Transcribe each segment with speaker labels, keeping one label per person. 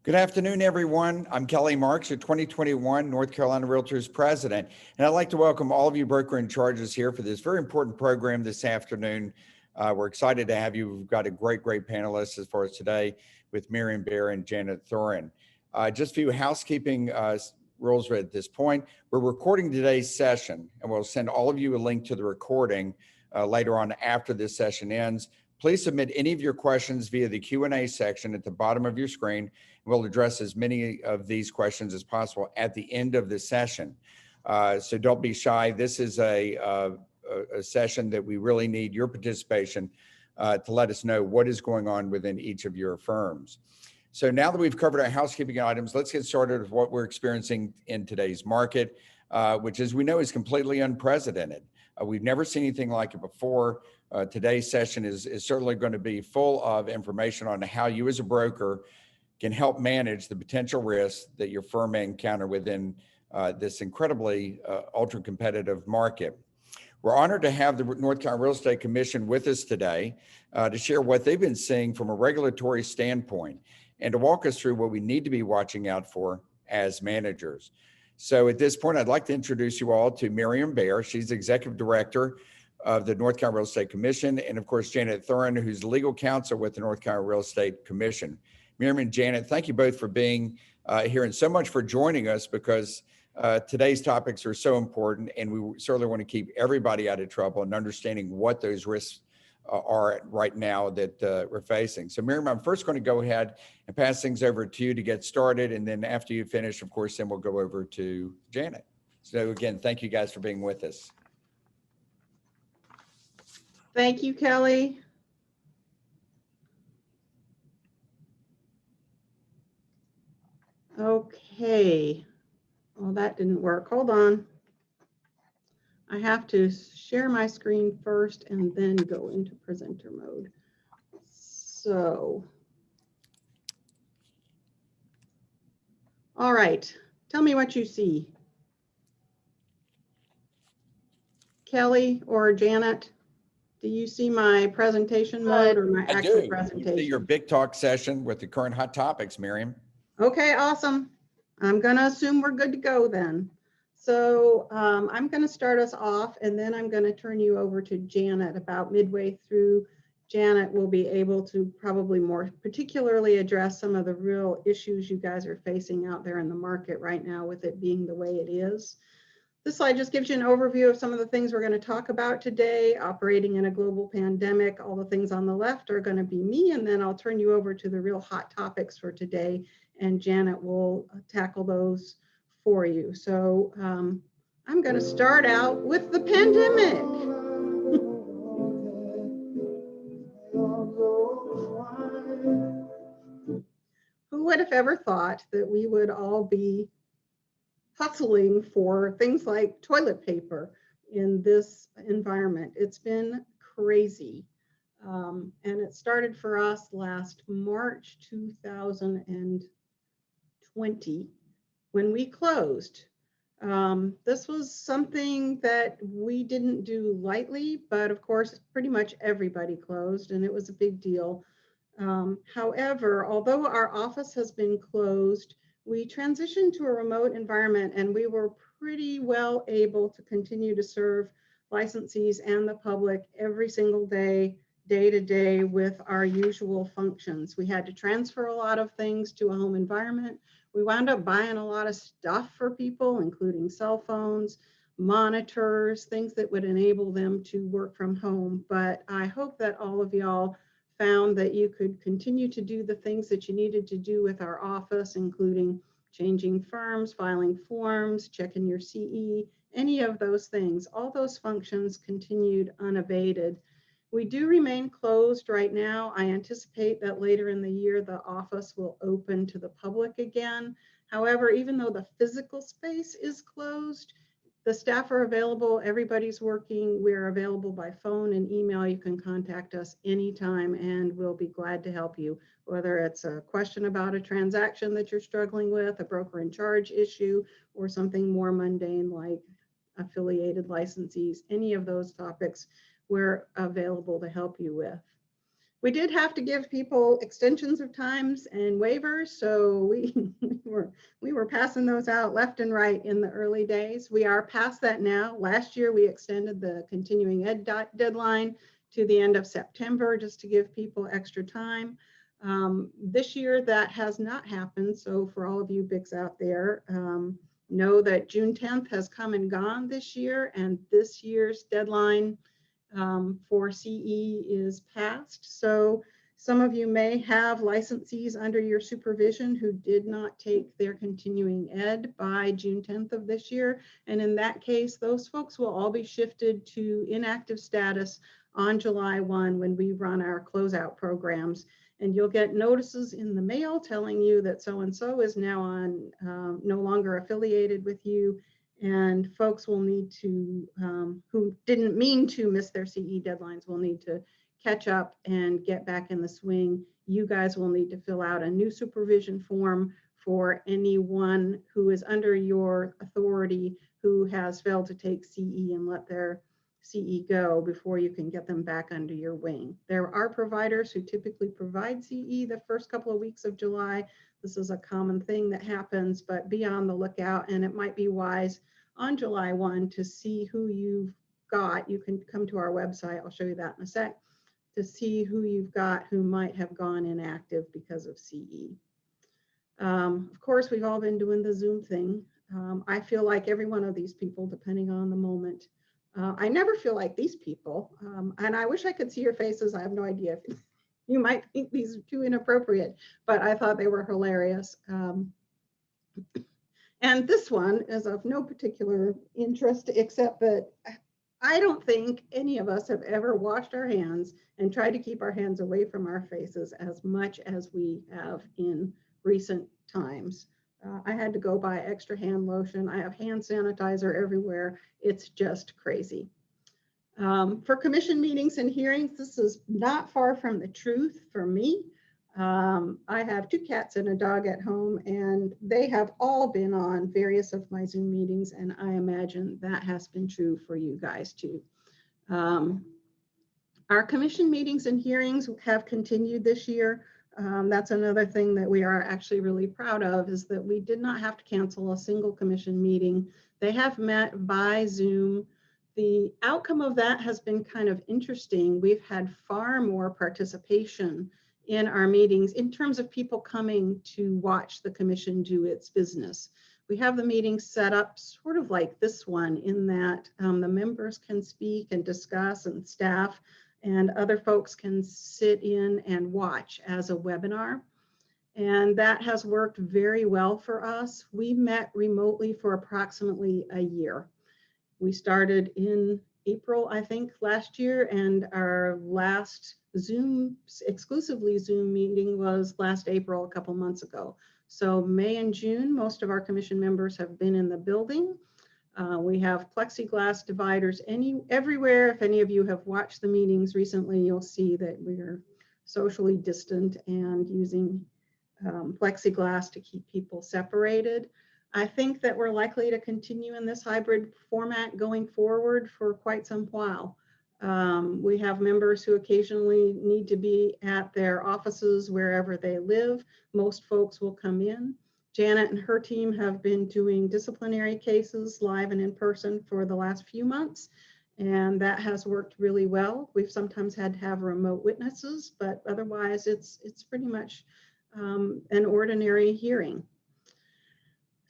Speaker 1: Good afternoon, everyone. I'm Kelly Marks, your 2021 North Carolina Realtors President, and I'd like to welcome all of you broker in charges here for this very important program this afternoon. We're excited to have you. We've got a great panelists as far as today with Miriam Bear and Janet Thorin. Just a few housekeeping rules at this point. We're recording today's session, and we'll send all of you a link to the recording later on after this session ends. Please submit any of your questions via the Q&A section at the bottom of your screen. We'll address as many of these questions as possible at the end of the session. So don't be shy. This is a session that we really need your participation to let us know what is going on within each of your firms. So now that we've covered our housekeeping items, let's get started with what we're experiencing in today's market, which, as we know, is completely unprecedented. We've never seen anything like it before. Today's session is certainly going to be full of information on how you as a broker can help manage the potential risks that your firm may encounter within this incredibly ultra-competitive market. We're honored to have the North Carolina Real Estate Commission with us today to share what they've been seeing from a regulatory standpoint and to walk us through what we need to be watching out for as managers. So at this point, I'd like to introduce you all to Miriam Bear. She's Executive Director of the North Carolina Real Estate Commission, and of course, Janet Thorin, who's legal counsel with the North Carolina Real Estate Commission. Miriam and Janet, thank you both for being here and so much for joining us, because today's topics are so important, and we certainly want to keep everybody out of trouble and understanding what those risks are right now that we're facing. So Miriam, I'm first going to go ahead and pass things over to you to get started. And then after you finish, of course, then we'll go over to Janet. So again, thank you guys for being with us.
Speaker 2: Thank you, Kelly. Okay. Well, that didn't work. Hold on. I have to share my screen first and then go into presenter mode. So, all right, tell me what you see. Kelly or Janet, do you see my presentation mode or my actual presentation?
Speaker 1: I see your big talk session with the current hot topics, Miriam.
Speaker 2: Okay, awesome. I'm gonna assume we're good to go then. So I'm going to start us off, and then I'm going to turn you over to Janet. About midway through, Janet will be able to probably more particularly address some of the real issues you guys are facing out there in the market right now, with it being the way it is. This slide just gives you an overview of some of the things we're going to talk about today. Operating in a global pandemic, all the things on the left are going to be me, and then I'll turn you over to the real hot topics for today, and Janet will tackle those for you. So I'm going to start out with the pandemic. Who would have ever thought that we would all be hustling for things like toilet paper in this environment? It's been crazy. And it started for us last March 2020. When we closed. This was something that we didn't do lightly, but of course, pretty much everybody closed, and it was a big deal. However, although our office has been closed, we transitioned to a remote environment, and we were pretty well able to continue to serve licensees and the public every single day, day to day, with our usual functions. We had to transfer a lot of things to a home environment. We wound up buying a lot of stuff for people, including cell phones, monitors, things that would enable them to work from home. But I hope that all of y'all found that you could continue to do the things that you needed to do with our office, including changing firms, filing forms, checking your CE, any of those things. All those functions continued unabated. We do remain closed right now. I anticipate that later in the year, the office will open to the public again. However, even though the physical space is closed, the staff are available, everybody's working. We're available by phone and email. You can contact us anytime, and we'll be glad to help you, whether it's a question about a transaction that you're struggling with, a broker in charge issue, or something more mundane like affiliated licensees, any of those topics we're available to help you with. We did have to give people extensions of times and waivers, so we were passing those out left and right in the early days. We are past that now. Last year, we extended the continuing ed deadline to the end of September just to give people extra time. This year, that has not happened. So for all of you bigs out there, know that June 10th has come and gone this year, and this year's deadline for CE is passed. So some of you may have licensees under your supervision who did not take their continuing ed by June 10th of this year. And in that case, those folks will all be shifted to inactive status on July 1 when we run our closeout programs. And you'll get notices in the mail telling you that so-and-so is now on no longer affiliated with you. And folks will need to, who didn't mean to miss their CE deadlines, will need to catch up and get back in the swing. You guys will need to fill out a new supervision form for anyone who is under your authority who has failed to take CE and let their CE go before you can get them back under your wing. There are providers who typically provide CE the first couple of weeks of July. This is a common thing that happens, but be on the lookout, and it might be wise on July 1 to see who you've got. You can come to our website, I'll show you that in a sec, to see who you've got who might have gone inactive because of CE. Of course, we've all been doing the Zoom thing. I feel like every one of these people, depending on the moment. I never feel like these people, and I wish I could see your faces. I have no idea if you might think these are too inappropriate, but I thought they were hilarious. And this one is of no particular interest, except that I don't think any of us have ever washed our hands and tried to keep our hands away from our faces as much as we have in recent times. I had to go buy extra hand lotion. I have hand sanitizer everywhere. It's just crazy. For commission meetings and hearings, this is not far from the truth for me. I have 2 cats and a dog at home, and they have all been on various of my Zoom meetings, and I imagine that has been true for you guys too. Our commission meetings and hearings have continued this year. That's another thing that we are actually really proud of, is that we did not have to cancel a single commission meeting. They have met by Zoom. The outcome of that has been kind of interesting. We've had far more participation in our meetings in terms of people coming to watch the commission do its business. We have the meetings set up sort of like this one, in that the members can speak and discuss, and staff and other folks can sit in and watch as a webinar. And that has worked very well for us. We met remotely for approximately a year. We started in April, I think, last year, and our last Zoom, exclusively Zoom meeting was last April, a couple months ago. So May and June, most of our commission members have been in the building. We have plexiglass dividers everywhere. If any of you have watched the meetings recently, you'll see that we're socially distant and using plexiglass to keep people separated. I think that we're likely to continue in this hybrid format going forward for quite some while. We have members who occasionally need to be at their offices wherever they live. Most folks will come in. Janet and her team have been doing disciplinary cases live and in person for the last few months, and that has worked really well. We've sometimes had to have remote witnesses, but otherwise it's pretty much an ordinary hearing.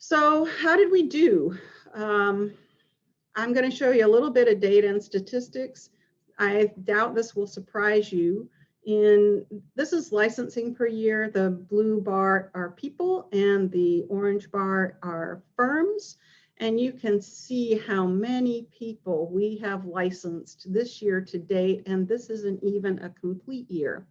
Speaker 2: So how did we do? I'm going to show you a little bit of data and statistics. I doubt this will surprise you. This is licensing per year. The blue bar are people and the orange bar are firms. And you can see how many people we have licensed this year to date. And this isn't even a complete year.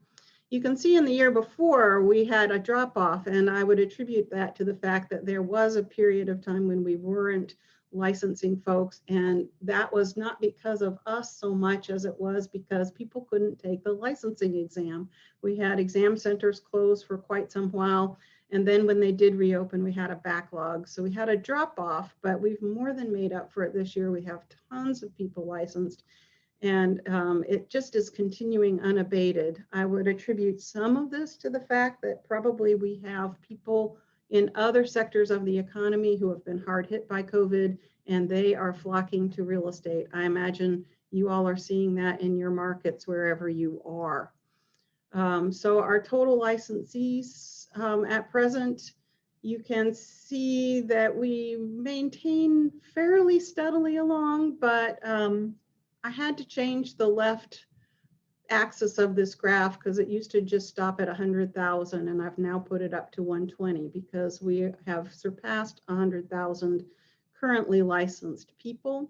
Speaker 2: You can see in the year before we had a drop off, and I would attribute that to the fact that there was a period of time when we weren't licensing folks, and that was not because of us so much as it was because people couldn't take the licensing exam. We had exam centers closed for quite some while, and then when they did reopen, we had a backlog. So we had a drop off, but we've more than made up for it this year. We have tons of people licensed. And it just is continuing unabated. I would attribute some of this to the fact that probably we have people in other sectors of the economy who have been hard hit by COVID, and they are flocking to real estate. I imagine you all are seeing that in your markets wherever you are. So our total licensees at present, you can see that we maintain fairly steadily along, but I had to change the left axis of this graph because it used to just stop at 100,000, and I've now put it up to 120 because we have surpassed 100,000 currently licensed people.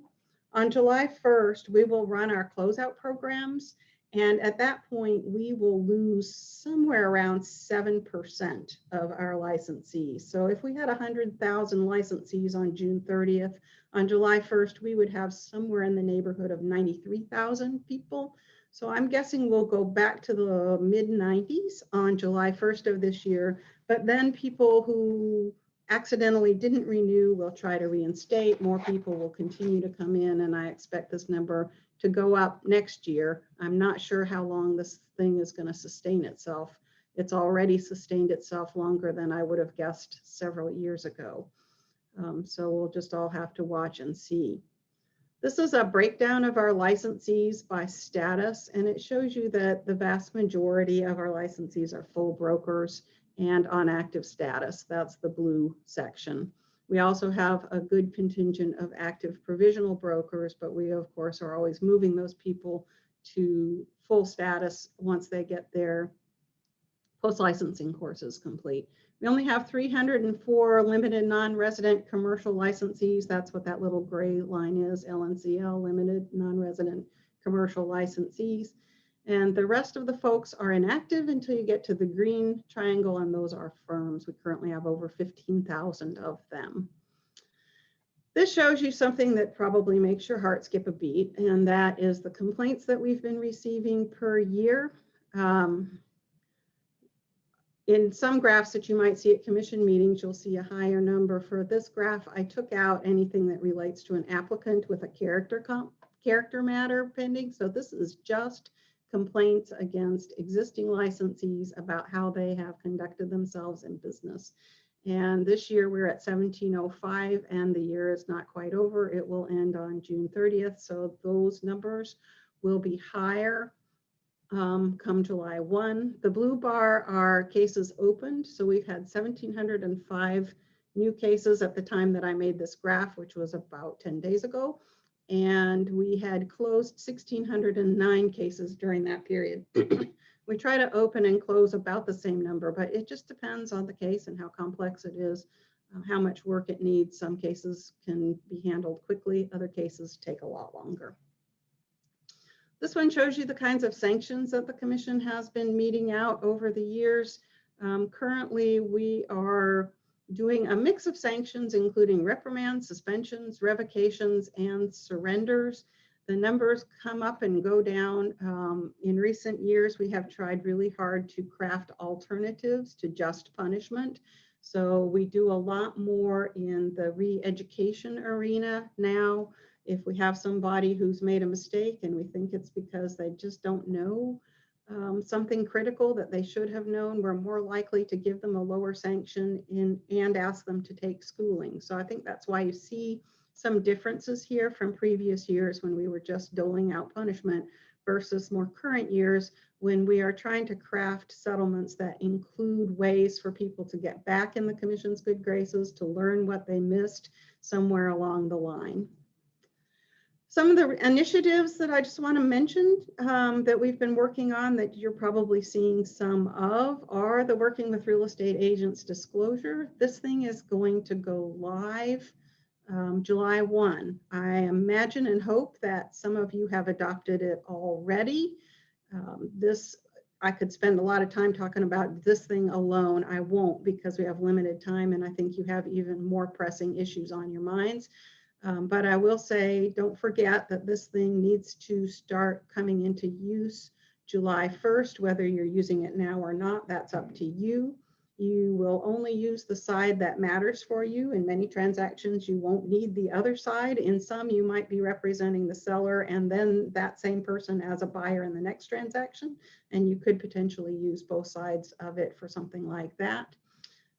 Speaker 2: On July 1st, we will run our closeout programs, and at that point, we will lose somewhere around 7% of our licensees. So if we had 100,000 licensees on June 30th, on July 1st, we would have somewhere in the neighborhood of 93,000 people. So I'm guessing we'll go back to the mid 90s on July 1st of this year, but then people who accidentally didn't renew will try to reinstate. More people will continue to come in, and I expect this number to go up next year. I'm not sure how long this thing is going to sustain itself. It's already sustained itself longer than I would have guessed several years ago. So we'll just all have to watch and see. This is a breakdown of our licensees by status, and it shows you that the vast majority of our licensees are full brokers and on active status. That's the blue section. We also have a good contingent of active provisional brokers, but we of course are always moving those people to full status once they get their post-licensing courses complete. We only have 304 limited non-resident commercial licensees. That's what that little gray line is, LNCL, limited non-resident commercial licensees. And the rest of the folks are inactive until you get to the green triangle, and those are firms. We currently have over 15,000 of them. This shows you something that probably makes your heart skip a beat, and that is the complaints that we've been receiving per year. In some graphs that you might see at commission meetings, you'll see a higher number. For this graph, I took out anything that relates to an applicant with a character matter pending. So this is just complaints against existing licensees about how they have conducted themselves in business. And this year we're at 1705, and the year is not quite over. It will end on June 30th. So those numbers will be higher come July 1. The blue bar are cases opened. So we've had 1,705 new cases at the time that I made this graph, which was about 10 days ago. And we had closed 1,609 cases during that period. We try to open and close about the same number, but it just depends on the case and how complex it is, how much work it needs. Some cases can be handled quickly, other cases take a lot longer. This one shows you the kinds of sanctions that the commission has been meting out over the years. Currently, we are doing a mix of sanctions, including reprimands, suspensions, revocations, and surrenders. The numbers come up and go down. In recent years, we have tried really hard to craft alternatives to just punishment. So we do a lot more in the re-education arena now. If we have somebody who's made a mistake and we think it's because they just don't know something critical that they should have known, we're more likely to give them a lower sanction and ask them to take schooling. So I think that's why you see some differences here from previous years when we were just doling out punishment versus more current years when we are trying to craft settlements that include ways for people to get back in the commission's good graces, to learn what they missed somewhere along the line. Some of the initiatives that I just want to mention that we've been working on that you're probably seeing some of are the Working with Real Estate Agents disclosure. This thing is going to go live July 1. I imagine and hope that some of you have adopted it already. I could spend a lot of time talking about this thing alone. I won't, because we have limited time and I think you have even more pressing issues on your minds. But I will say, don't forget that this thing needs to start coming into use July 1st, whether you're using it now or not, that's up to you. You will only use the side that matters for you. In many transactions, you won't need the other side. In some, you might be representing the seller and then that same person as a buyer in the next transaction, and you could potentially use both sides of it for something like that.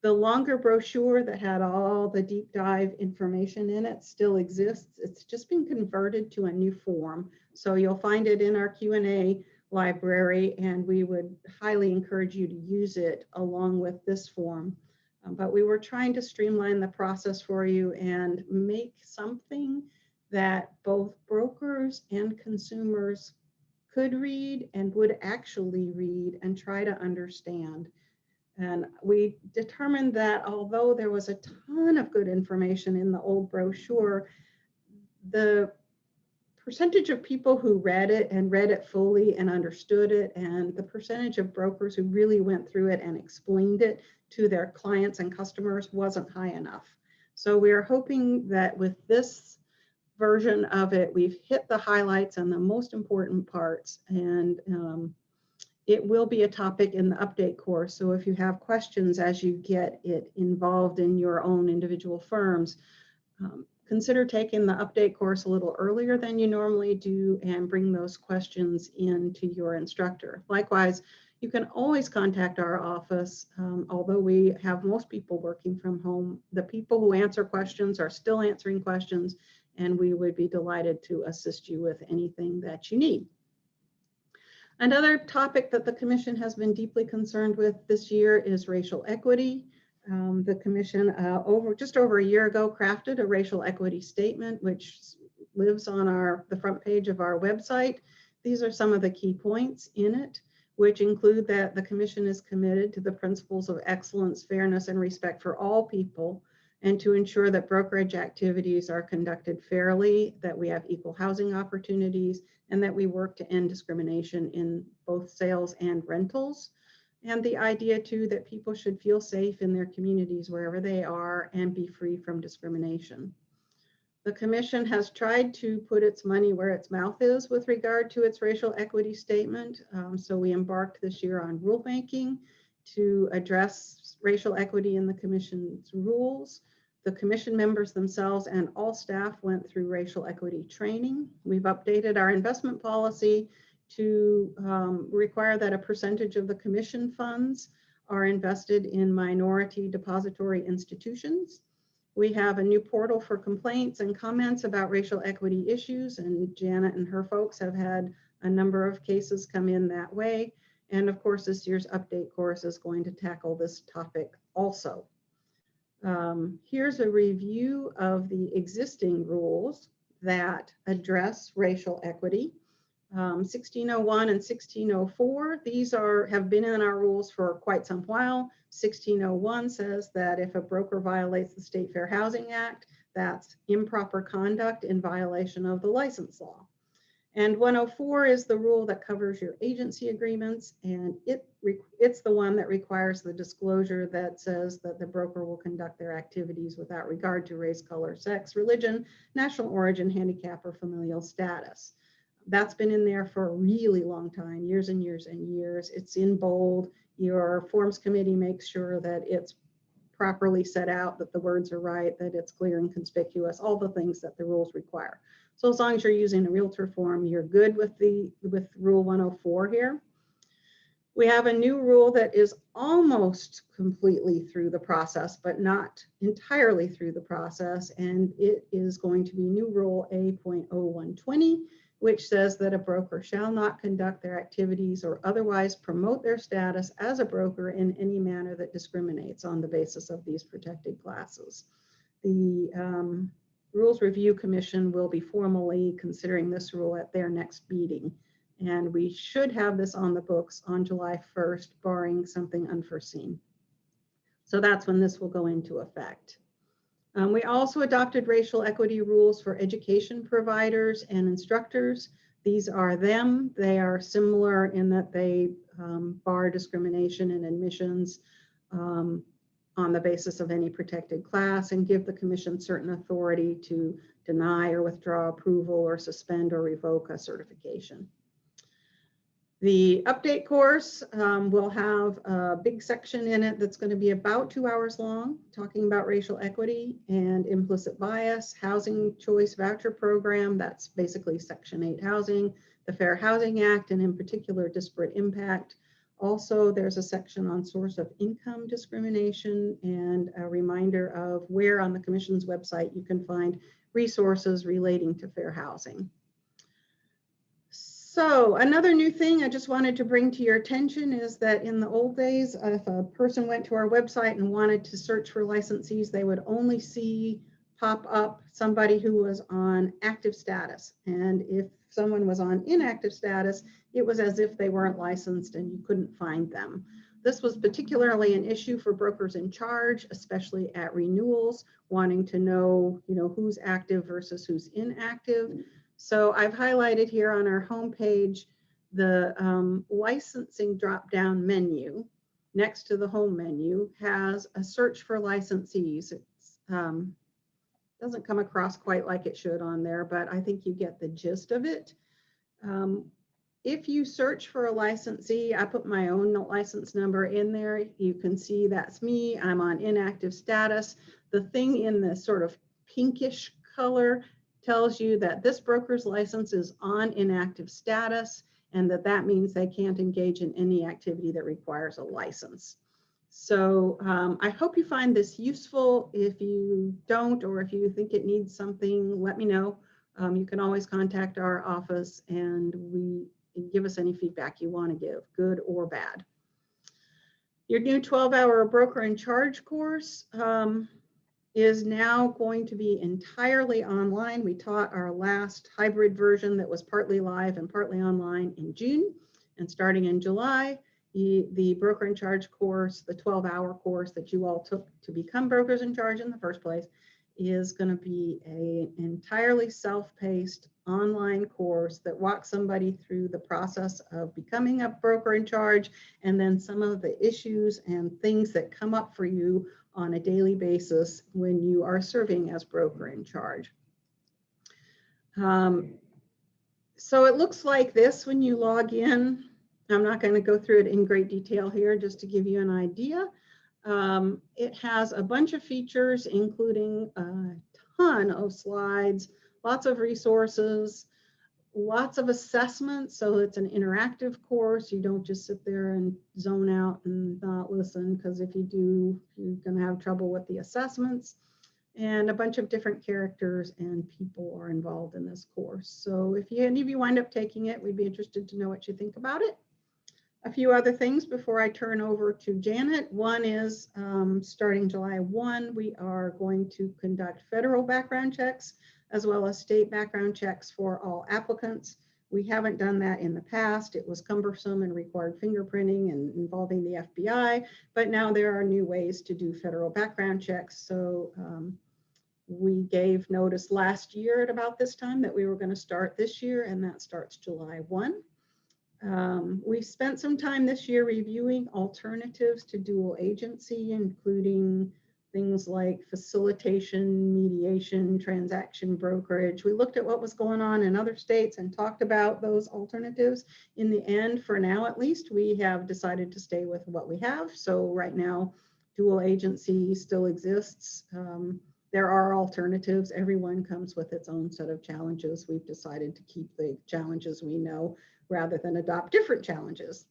Speaker 2: The longer brochure that had all the deep dive information in it still exists. It's just been converted to a new form. So you'll find it in our Q&A library, and we would highly encourage you to use it along with this form. But we were trying to streamline the process for you and make something that both brokers and consumers could read and would actually read and try to understand. And we determined that although there was a ton of good information in the old brochure, the percentage of people who read it and read it fully and understood it, and the percentage of brokers who really went through it and explained it to their clients and customers wasn't high enough. So we are hoping that with this version of it, we've hit the highlights and the most important parts, and it will be a topic in the update course. So if you have questions as you get it involved in your own individual firms, consider taking the update course a little earlier than you normally do and bring those questions in to your instructor. Likewise, you can always contact our office. Although we have most people working from home, the people who answer questions are still answering questions, and we would be delighted to assist you with anything that you need. Another topic that the Commission has been deeply concerned with this year is racial equity. The Commission just over a year ago crafted a racial equity statement, which lives on the front page of our website. These are some of the key points in it, which include that the Commission is committed to the principles of excellence, fairness, and respect for all people, and to ensure that brokerage activities are conducted fairly, that we have equal housing opportunities, and that we work to end discrimination in both sales and rentals. And the idea too that people should feel safe in their communities wherever they are and be free from discrimination. The Commission has tried to put its money where its mouth is with regard to its racial equity statement. So we embarked this year on rulemaking to address racial equity in the Commission's rules. The Commission members themselves and all staff went through racial equity training. We've updated our investment policy to require that a percentage of the Commission funds are invested in minority depository institutions. We have a new portal for complaints and comments about racial equity issues, and Janet and her folks have had a number of cases come in that way. And of course, this year's update course is going to tackle this topic also. Here's a review of the existing rules that address racial equity. 1601 and 1604, these have been in our rules for quite some while. 1601 says that if a broker violates the State Fair Housing Act, that's improper conduct in violation of the license law. And 104 is the rule that covers your agency agreements, and it's the one that requires the disclosure that says that the broker will conduct their activities without regard to race, color, sex, religion, national origin, handicap, or familial status. That's been in there for a really long time, years and years and years. It's in bold. Your forms committee makes sure that it's properly set out, that the words are right, that it's clear and conspicuous, all the things that the rules require. So as long as you're using a realtor form, you're good with Rule 104 here. We have a new rule that is almost completely through the process, but not entirely through the process, and it is going to be new Rule A.0120, which says that a broker shall not conduct their activities or otherwise promote their status as a broker in any manner that discriminates on the basis of these protected classes. The Rules Review Commission will be formally considering this rule at their next meeting, and we should have this on the books on July 1st, barring something unforeseen. So that's when this will go into effect. We also adopted racial equity rules for education providers and instructors. These are them. They are similar in that they bar discrimination in admissions on the basis of any protected class and give the Commission certain authority to deny or withdraw approval or suspend or revoke a certification. The update course will have a big section in it that's going to be about 2 hours long, talking about racial equity and implicit bias, housing choice voucher program, that's basically Section 8 housing, the Fair Housing Act, and in particular disparate impact. Also, there's a section on source of income discrimination and a reminder of where on the Commission's website you can find resources relating to fair housing. So another new thing I just wanted to bring to your attention is that in the old days, if a person went to our website and wanted to search for licensees, they would only see pop up somebody who was on active status. And if someone was on inactive status, it was as if they weren't licensed and you couldn't find them. This was particularly an issue for brokers in charge, especially at renewals, wanting to know, who's active versus who's inactive. So I've highlighted here on our homepage the licensing drop-down menu next to the home menu has a search for licensees. It doesn't come across quite like it should on there, but I think you get the gist of it. If you search for a licensee, I put my own license number in there. You can see that's me. I'm on inactive status. The thing in the sort of pinkish color tells you that this broker's license is on inactive status and that means they can't engage in any activity that requires a license. So I hope you find this useful. If you don't, or if you think it needs something, let me know. You can always contact our office and give us any feedback you want to give, good or bad. Your new 12-hour broker in charge course is now going to be entirely online. We taught our last hybrid version that was partly live and partly online in June, and starting in July, the broker in charge course, the 12-hour course that you all took to become brokers in charge in the first place, is going to be an entirely self-paced online course that walks somebody through the process of becoming a broker in charge and then some of the issues and things that come up for you on a daily basis when you are serving as broker in charge. So it looks like this when you log in. I'm not going to go through it in great detail here, just to give you an idea. It has a bunch of features, including a ton of slides, lots of resources, lots of assessments. So it's an interactive course. You don't just sit there and zone out and not listen, because if you do, you're going to have trouble with the assessments. And a bunch of different characters and people are involved in this course. So if any of you wind up taking it, we'd be interested to know what you think about it. A few other things before I turn over to Janet. One is starting July 1, we are going to conduct federal background checks as well as state background checks for all applicants. We haven't done that in the past. It was cumbersome and required fingerprinting and involving the FBI, but now there are new ways to do federal background checks. So we gave notice last year at about this time that we were going to start this year, and that starts July 1. We spent some time this year reviewing alternatives to dual agency, including things like facilitation, mediation, transaction brokerage. We looked at what was going on in other states and talked about those alternatives. In the end, for now at least, we have decided to stay with what we have. So right now, dual agency still exists. There are alternatives. Everyone comes with its own set of challenges. We've decided to keep the challenges we know rather than adopt different challenges.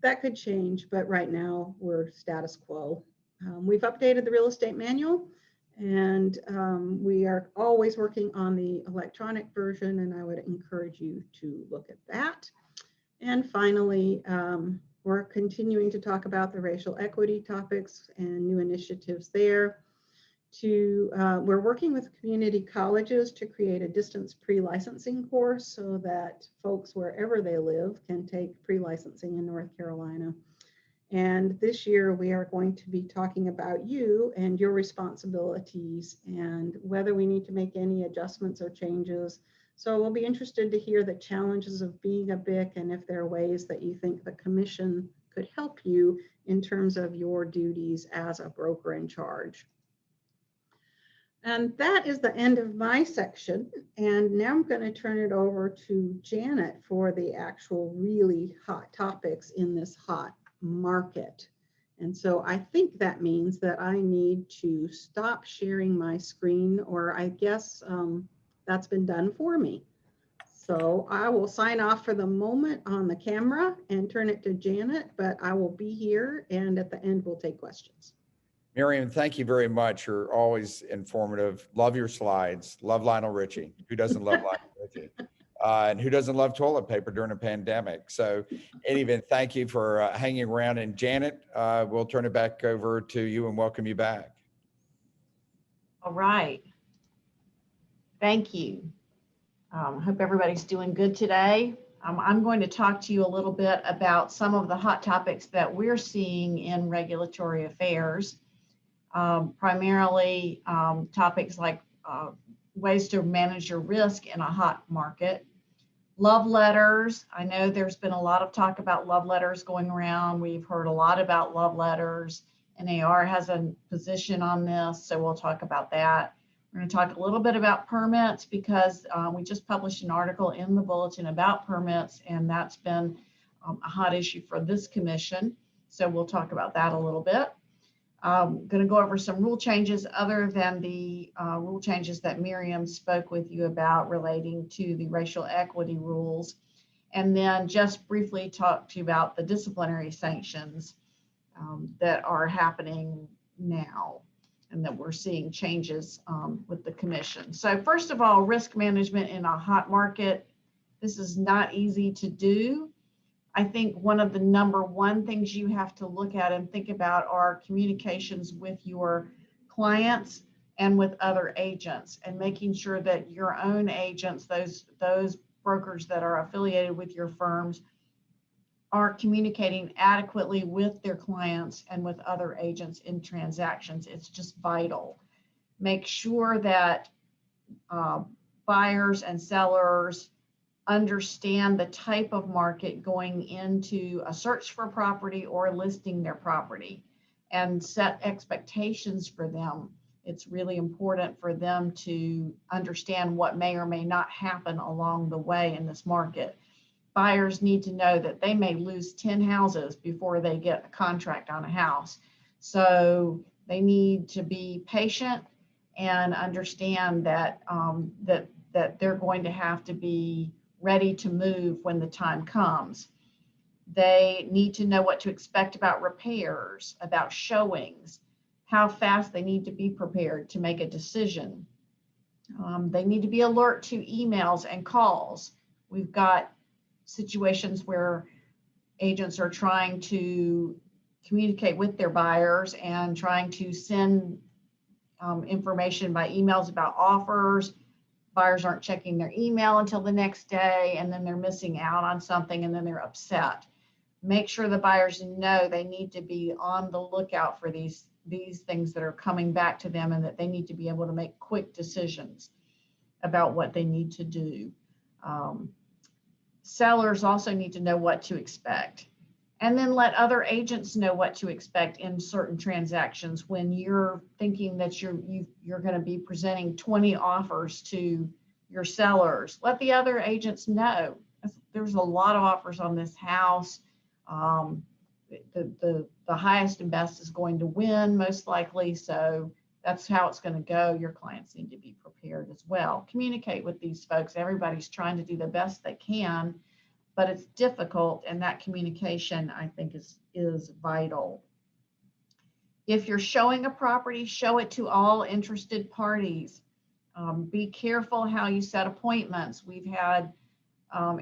Speaker 2: That could change, but right now we're status quo. We've updated the real estate manual, and we are always working on the electronic version, and I would encourage you to look at that. And finally, we're continuing to talk about the racial equity topics and new initiatives there. We're working with community colleges to create a distance pre-licensing course so that folks wherever they live can take pre-licensing in North Carolina. And this year we are going to be talking about you and your responsibilities and whether we need to make any adjustments or changes. So we'll be interested to hear the challenges of being a BIC and if there are ways that you think the commission could help you in terms of your duties as a broker in charge. And that is the end of my section. And now I'm going to turn it over to Janet for the actual really hot topics in this hot market. And so I think that means that I need to stop sharing my screen, or I guess that's been done for me. So I will sign off for the moment on the camera and turn it to Janet, but I will be here, and at the end we'll take questions.
Speaker 1: Miriam, thank you very much. You're always informative. Love your slides. Love Lionel Richie. Who doesn't love Lionel Richie? And who doesn't love toilet paper during a pandemic? So in any event, thank you for hanging around. And Janet, we'll turn it back over to you and welcome you back.
Speaker 3: All right. Thank you. Hope everybody's doing good today. I'm going to talk to you a little bit about some of the hot topics that we're seeing in regulatory affairs. Primarily topics like ways to manage your risk in a hot market. Love letters. I know there's been a lot of talk about love letters going around. We've heard a lot about love letters. NAR has a position on this, so we'll talk about that. We're going to talk a little bit about permits because we just published an article in the bulletin about permits, and that's been a hot issue for this commission. So we'll talk about that a little bit. I'm going to go over some rule changes other than the rule changes that Miriam spoke with you about relating to the racial equity rules. And then just briefly talk to you about the disciplinary sanctions that are happening now and that we're seeing changes with the commission. So first of all, risk management in a hot market. This is not easy to do. I think one of the number one things you have to look at and think about are communications with your clients and with other agents, and making sure that your own agents, those brokers that are affiliated with your firms, are communicating adequately with their clients and with other agents in transactions. It's just vital. Make sure that buyers and sellers understand the type of market going into a search for property or listing their property, and set expectations for them. It's really important for them to understand what may or may not happen along the way in this market. Buyers need to know that they may lose 10 houses before they get a contract on a house. So they need to be patient and understand that, that they're going to have to be ready to move when the time comes. They need to know what to expect about repairs, about showings, how fast they need to be prepared to make a decision. They need to be alert to emails and calls. We've got situations where agents are trying to communicate with their buyers and trying to send information by emails about offers. Buyers aren't checking their email until the next day, and then they're missing out on something, and then they're upset. Make sure the buyers know they need to be on the lookout for these things that are coming back to them, and that they need to be able to make quick decisions about what they need to do. Sellers also need to know what to expect, and then let other agents know what to expect in certain transactions. When you're thinking that you're going to be presenting 20 offers to your sellers, let the other agents know there's a lot of offers on this house. The highest and best is going to win most likely, so that's how it's going to go. Your clients need to be prepared as well. Communicate with these folks. Everybody's trying to do the best they can, but it's difficult, and that communication, I think, is vital. If you're showing a property, show it to all interested parties. Be careful how you set appointments. We've had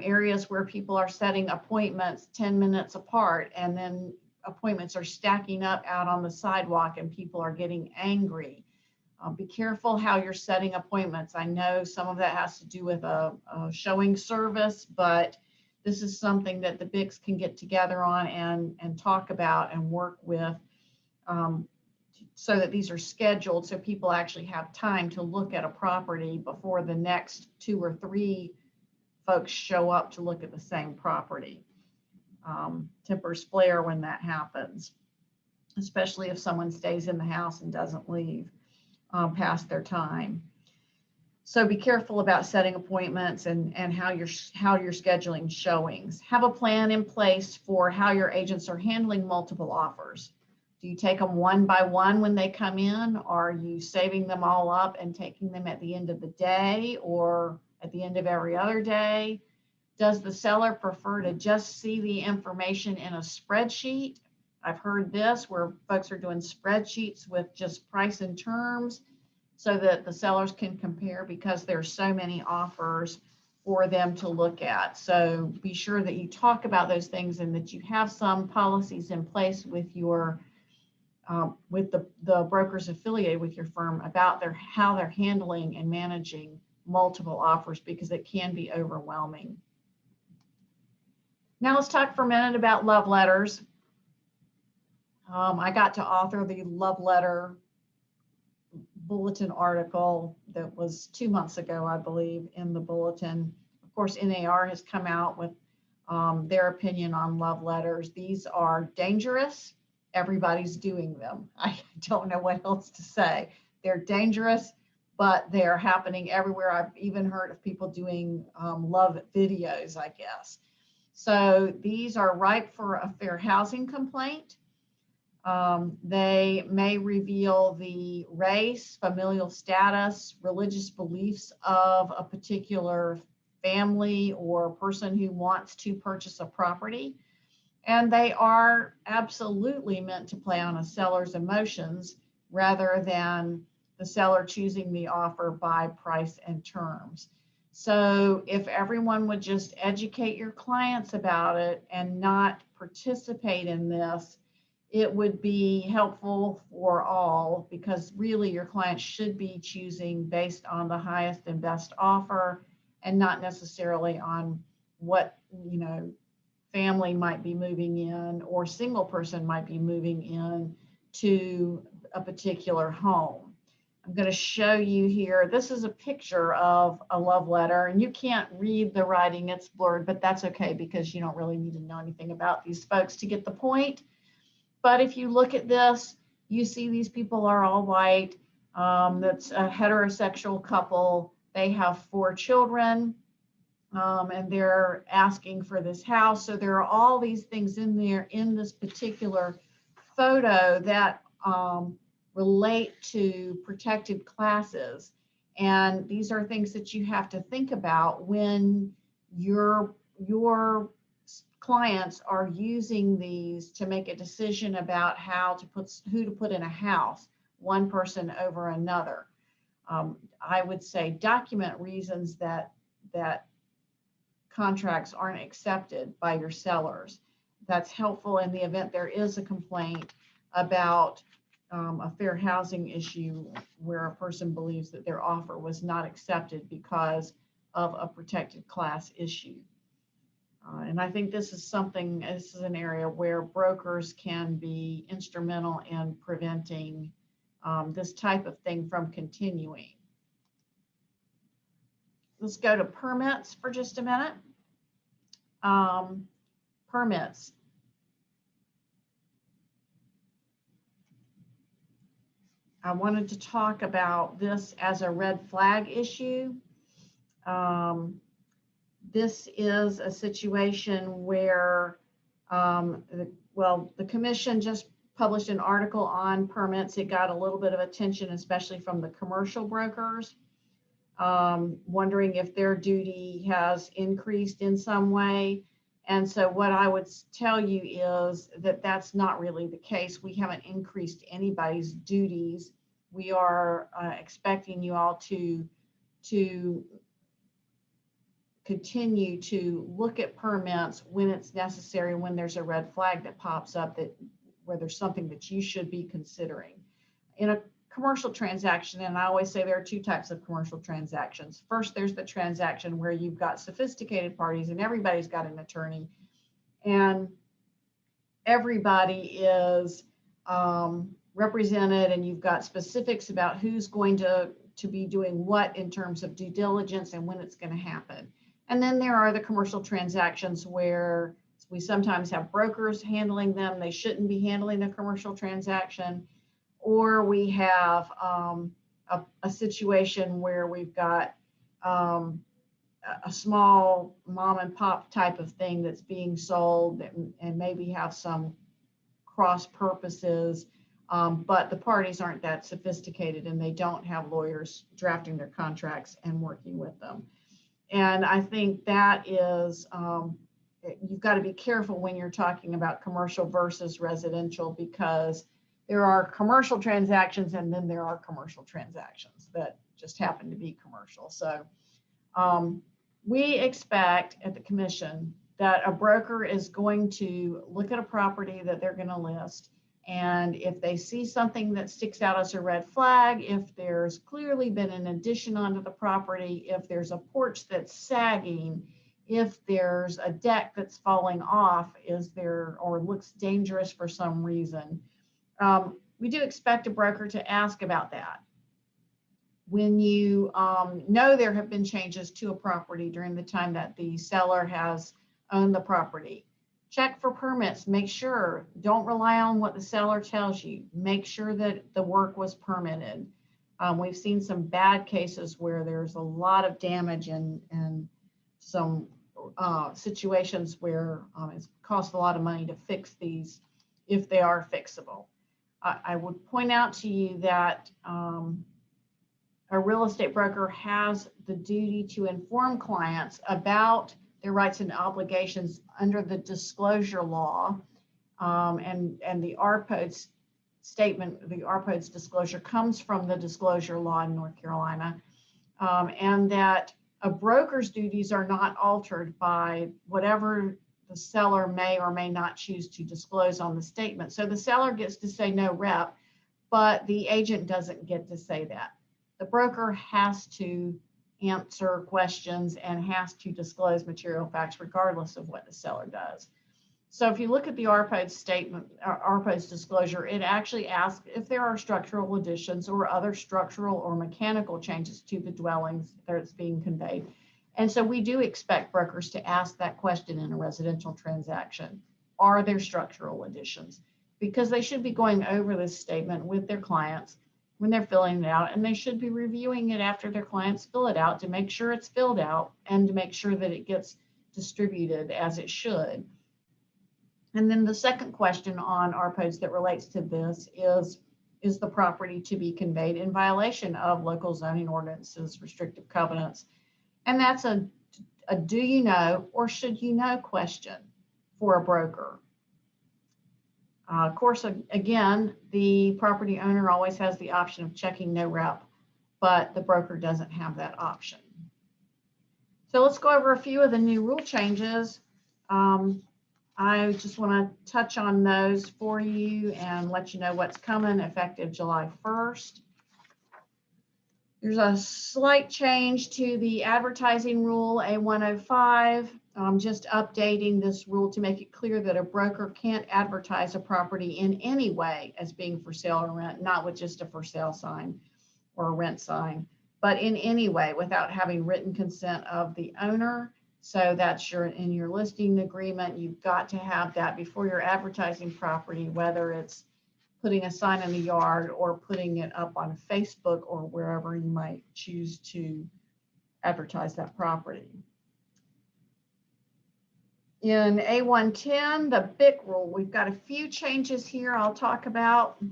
Speaker 3: areas where people are setting appointments 10 minutes apart, and then appointments are stacking up out on the sidewalk and people are getting angry. Be careful how you're setting appointments. I know some of that has to do with a showing service, but this is something that the BICs can get together on and talk about and work with, so that these are scheduled so people actually have time to look at a property before the next 2 or 3 folks show up to look at the same property. Tempers flare when that happens, especially if someone stays in the house and doesn't leave. past their time. So be careful about setting appointments and how you're scheduling showings. Have a plan in place for how your agents are handling multiple offers. Do you take them one by one when they come in? Are you saving them all up and taking them at the end of the day or at the end of every other day? Does the seller prefer to just see the information in a spreadsheet? I've heard this where folks are doing spreadsheets with just price and terms so that the sellers can compare, because there's so many offers for them to look at. So be sure that you talk about those things and that you have some policies in place with your with the brokers affiliated with your firm about how they're handling and managing multiple offers, because it can be overwhelming. Now let's talk for a minute about love letters. I got to author the love letter bulletin article that was 2 months ago, I believe, in the bulletin. Of course, NAR has come out with their opinion on love letters. These are dangerous. Everybody's doing them. I don't know what else to say. They're dangerous, but they're happening everywhere. I've even heard of people doing love videos, I guess. So these are ripe for a fair housing complaint. They may reveal the race, familial status, religious beliefs of a particular family or person who wants to purchase a property. And they are absolutely meant to play on a seller's emotions rather than the seller choosing the offer by price and terms. So if everyone would just educate your clients about it and not participate in this, it would be helpful for all, because really your clients should be choosing based on the highest and best offer and not necessarily on what, family might be moving in or single person might be moving in to a particular home. I'm going to show you here. This is a picture of a love letter, and you can't read the writing. It's blurred, but that's okay because you don't really need to know anything about these folks to get the point. But if you look at this, you see these people are all white. That's a heterosexual couple. They have 4 children, and they're asking for this house. So there are all these things in there in this particular photo that relate to protected classes. And these are things that you have to think about when your clients are using these to make a decision about who to put in a house, one person over another. I would say document reasons that contracts aren't accepted by your sellers. That's helpful in the event there is a complaint about a fair housing issue where a person believes that their offer was not accepted because of a protected class issue. And I think this is an area where brokers can be instrumental in preventing this type of thing from continuing. Let's go to permits for just a minute. Permits. I wanted to talk about this as a red flag issue. This is a situation where, the commission just published an article on permits. It got a little bit of attention, especially from the commercial brokers, wondering if their duty has increased in some way. And so what I would tell you is that that's not really the case. We haven't increased anybody's duties. We are expecting you all to continue to look at permits when it's necessary, when there's a red flag that pops up where there's something that you should be considering. In a commercial transaction, and I always say there are 2 types of commercial transactions. First, there's the transaction where you've got sophisticated parties and everybody's got an attorney and everybody is represented, and you've got specifics about who's going to be doing what in terms of due diligence and when it's going to happen. And then there are the commercial transactions where we sometimes have brokers handling them. They shouldn't be handling the commercial transaction. Or we have a situation where we've got a small mom and pop type of thing that's being sold and maybe have some cross purposes, but the parties aren't that sophisticated and they don't have lawyers drafting their contracts and working with them. And I think that is, you've got to be careful when you're talking about commercial versus residential, because there are commercial transactions and then there are commercial transactions that just happen to be commercial. So we expect at the commission that a broker is going to look at a property that they're going to list. And if they see something that sticks out as a red flag, if there's clearly been an addition onto the property, if there's a porch that's sagging, if there's a deck that's falling off, or looks dangerous for some reason, we do expect a broker to ask about that. When you know there have been changes to a property during the time that the seller has owned the property, check for permits. Make sure, don't rely on what the seller tells you. Make sure that the work was permitted. We've seen some bad cases where there's a lot of damage and some situations where it's cost a lot of money to fix these if they are fixable. I would point out to you that a real estate broker has the duty to inform clients about their rights and obligations under the disclosure law, and the RPOD's statement, the RPOD's disclosure comes from the disclosure law in North Carolina, and that a broker's duties are not altered by whatever the seller may or may not choose to disclose on the statement. So the seller gets to say no rep, but the agent doesn't get to say that. The broker has to answer questions and has to disclose material facts regardless of what the seller does. So if you look at the RPOD's statement, RPOD's disclosure, it actually asks if there are structural additions or other structural or mechanical changes to the dwellings that's being conveyed. And so we do expect brokers to ask that question in a residential transaction. Are there structural additions? Because they should be going over this statement with their clients when they're filling it out, and they should be reviewing it after their clients fill it out to make sure it's filled out and to make sure that it gets distributed as it should. And then the second question on RPODs that relates to this is the property to be conveyed in violation of local zoning ordinances, restrictive covenants? And that's a do you know or should you know question for a broker. Of course, again, the property owner always has the option of checking no rep, but the broker doesn't have that option. So let's go over a few of the new rule changes. I just want to touch on those for you and let you know what's coming effective July 1st. There's a slight change to the advertising rule, A105. Just updating this rule to make it clear that a broker can't advertise a property in any way as being for sale or rent, not with just a for sale sign or a rent sign, but in any way without having written consent of the owner. So that's in your listing agreement. You've got to have that before you're advertising property, whether it's putting a sign in the yard or putting it up on Facebook or wherever you might choose to advertise that property. In A110, the BIC rule, we've got a few changes here I'll talk about.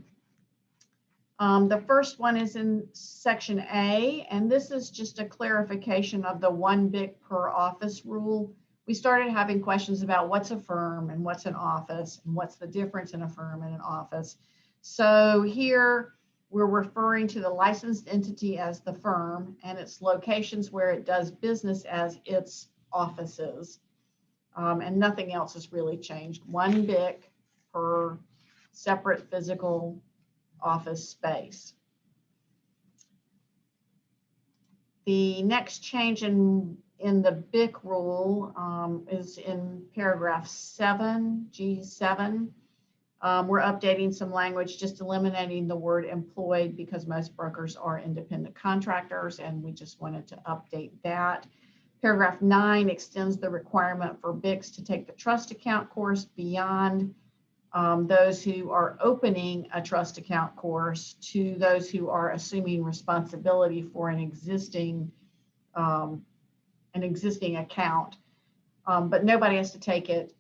Speaker 3: The first one is in section A, and this is just a clarification of the 1 BIC per office rule. We started having questions about what's a firm and what's an office and what's the difference in a firm and an office. So here we're referring to the licensed entity as the firm and its locations where it does business as its offices. And nothing else has really changed. 1 BIC per separate physical office space. The next change in the BIC rule is in paragraph 7, G7. We're updating some language, just eliminating the word employed because most brokers are independent contractors, and we just wanted to update that. Paragraph 9 extends the requirement for BICs to take the trust account course beyond those who are opening a trust account course to those who are assuming responsibility for an existing account. But nobody has to take it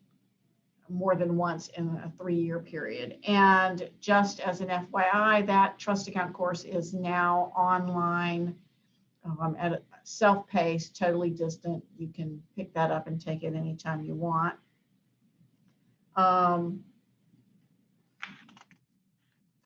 Speaker 3: more than once in a 3-year period. And just as an FYI, that trust account course is now online at a self-paced, totally distant. You can pick that up and take it anytime you want.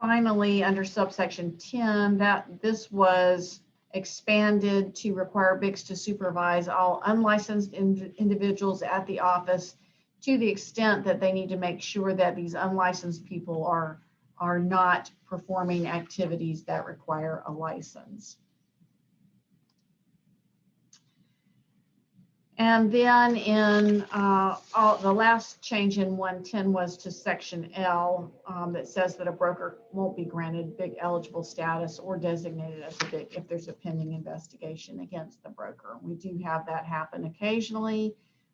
Speaker 3: Finally, under subsection 10, this was expanded to require BICs to supervise all unlicensed individuals at the office, to the extent that they need to make sure that these unlicensed people are not performing activities that require a license. And then in the last change in 110 was to section L, that says that a broker won't be granted BIC eligible status or designated as a BIC if there's a pending investigation against the broker. We do have that happen occasionally.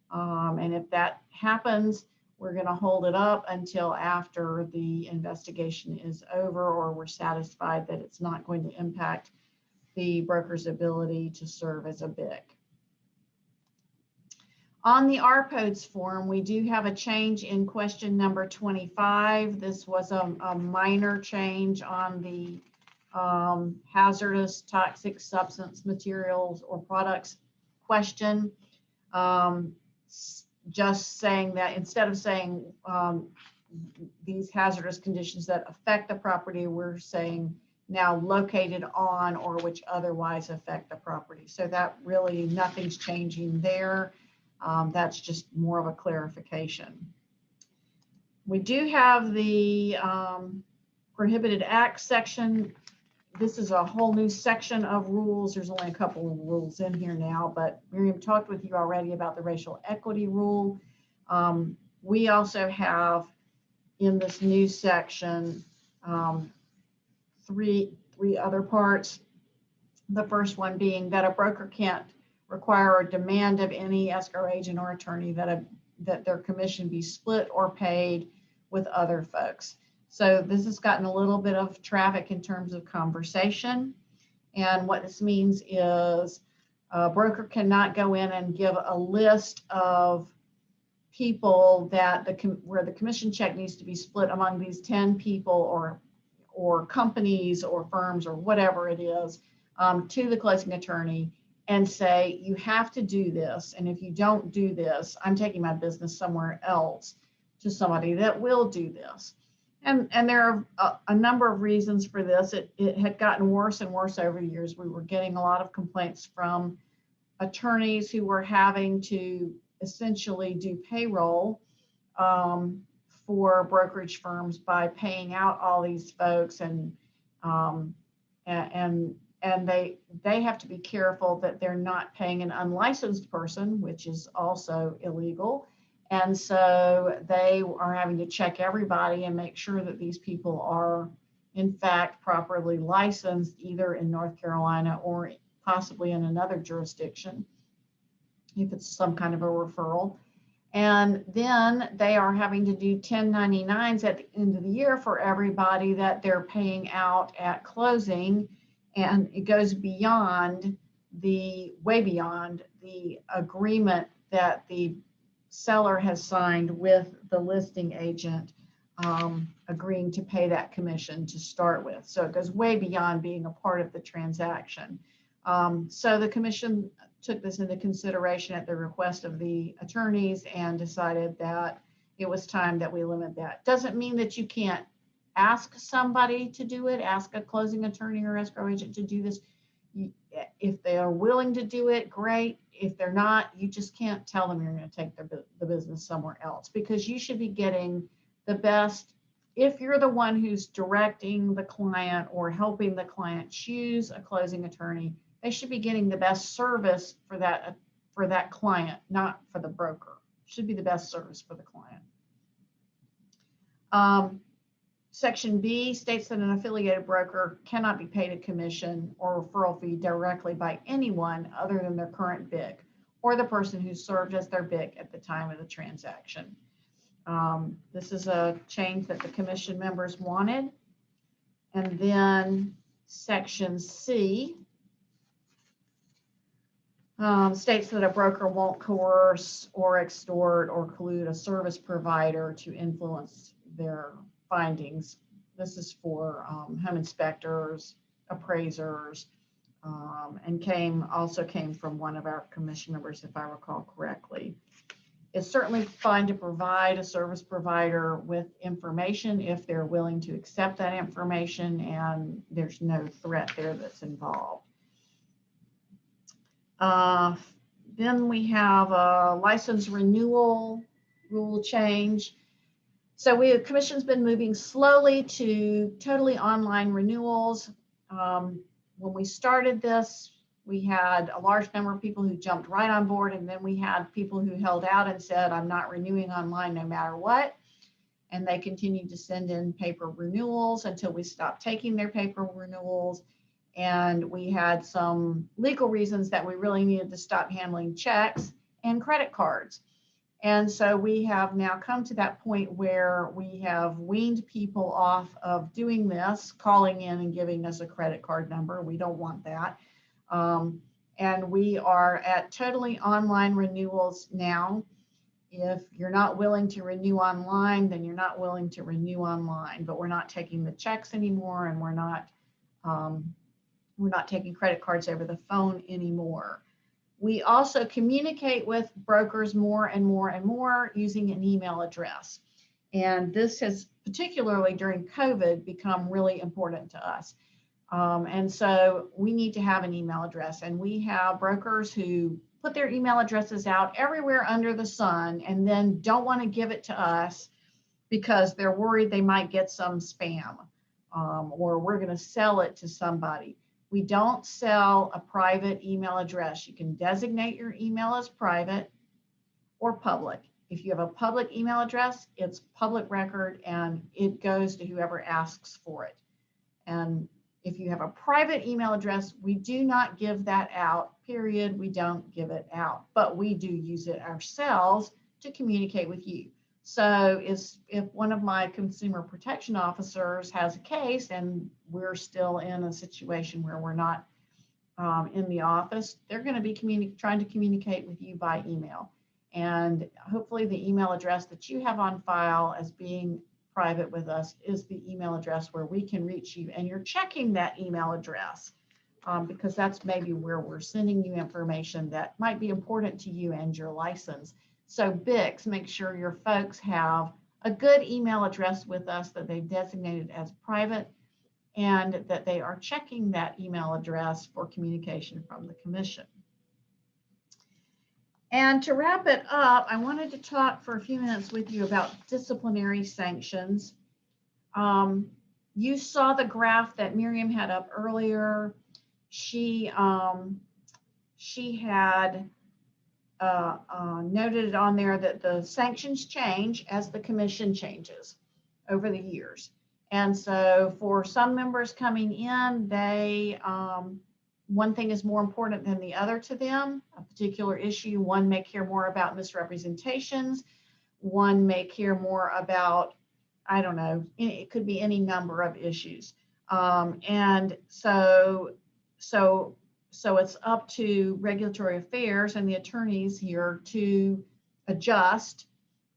Speaker 3: And if that happens, we're going to hold it up until after the investigation is over, or we're satisfied that it's not going to impact the broker's ability to serve as a BIC. On the RPODS form, we do have a change in question number 25. This was a minor change on the hazardous, toxic substance, materials, or products question. Just saying that instead of saying these hazardous conditions that affect the property, we're saying now located on or which otherwise affect the property. So that really, nothing's changing there. That's just more of a clarification. We do have the Prohibited Acts section. This is a whole new section of rules. There's only a couple of rules in here now, but Miriam talked with you already about the racial equity rule. We also have in this new section three other parts. The first one being that a broker can't require or demand of any escrow agent or attorney that their commission be split or paid with other folks. So this has gotten a little bit of traffic in terms of conversation. And what this means is a broker cannot go in and give a list of people that where the commission check needs to be split among these 10 people or companies or firms or whatever it is to the closing attorney and say, you have to do this. And if you don't do this, I'm taking my business somewhere else to somebody that will do this. And there are a number of reasons for this. It had gotten worse and worse over the years. We were getting a lot of complaints from attorneys who were having to essentially do payroll for brokerage firms by paying out all these folks, and they have to be careful that they're not paying an unlicensed person, which is also illegal. And so they are having to check everybody and make sure that these people are in fact properly licensed, either in North Carolina or possibly in another jurisdiction, if it's some kind of a referral. And then they are having to do 1099s at the end of the year for everybody that they're paying out at closing. And it goes beyond way beyond the agreement that the seller has signed with the listing agent, agreeing to pay that commission to start with. So it goes way beyond being a part of the transaction. So the commission took this into consideration at the request of the attorneys and decided that it was time that we limit that. Doesn't mean that you can't ask somebody to do it, ask a closing attorney or escrow agent to do this. If they are willing to do it, great. If they're not, you just can't tell them you're going to take the business somewhere else, because you should be getting the best. If you're the one who's directing the client or helping the client choose a closing attorney, they should be getting the best service for that client, not for the broker. It should be the best service for the client. Section B states that an affiliated broker cannot be paid a commission or referral fee directly by anyone other than their current BIC or the person who served as their BIC at the time of the transaction. This is a change that the commission members wanted. And then section C states that a broker won't coerce or extort or collude a service provider to influence their findings. This is for home inspectors, appraisers, and also came from one of our commission members, if I recall correctly. It's certainly fine to provide a service provider with information if they're willing to accept that information and there's no threat there that's involved. Then we have a license renewal rule change. So the commission's been moving slowly to totally online renewals. When we started this, we had a large number of people who jumped right on board, and then we had people who held out and said, I'm not renewing online no matter what. And they continued to send in paper renewals until we stopped taking their paper renewals. And we had some legal reasons that we really needed to stop handling checks and credit cards. And so we have now come to that point where we have weaned people off of doing this, calling in and giving us a credit card number. We don't want that. And we are at totally online renewals now. If you're not willing to renew online, then you're not willing to renew online, but we're not taking the checks anymore, and we're not taking credit cards over the phone anymore. We also communicate with brokers more and more and more using an email address. And this has, particularly during COVID, become really important to us. And so we need to have an email address, and we have brokers who put their email addresses out everywhere under the sun and then don't want to give it to us because they're worried they might get some spam, or we're going to sell it to somebody. We don't sell a private email address. You can designate your email as private or public. If you have a public email address, it's public record and it goes to whoever asks for it. And if you have a private email address, we do not give that out, period. We don't give it out, but we do use it ourselves to communicate with you. So if one of my consumer protection officers has a case and we're still in a situation where we're not in the office, they're going to be trying to communicate with you by email. And hopefully the email address that you have on file as being private with us is the email address where we can reach you, and you're checking that email address because that's maybe where we're sending you information that might be important to you and your license. So BICs, make sure your folks have a good email address with us that they've designated as private, and that they are checking that email address for communication from the commission. And to wrap it up, I wanted to talk for a few minutes with you about disciplinary sanctions. You saw the graph that Miriam had up earlier. She had noted on there that the sanctions change as the commission changes over the years. And so for some members coming in, they one thing is more important than the other to them, a particular issue. One may care more about misrepresentations. One may care more about, I don't know, it could be any number of issues. And so it's up to regulatory affairs and the attorneys here to adjust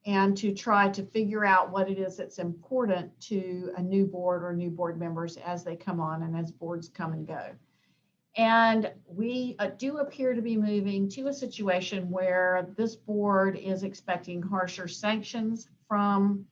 Speaker 3: and to try to figure out what it is that's important to a new board or new board members as they come on and as boards come and go. And we do appear to be moving to a situation where this board is expecting harsher sanctions from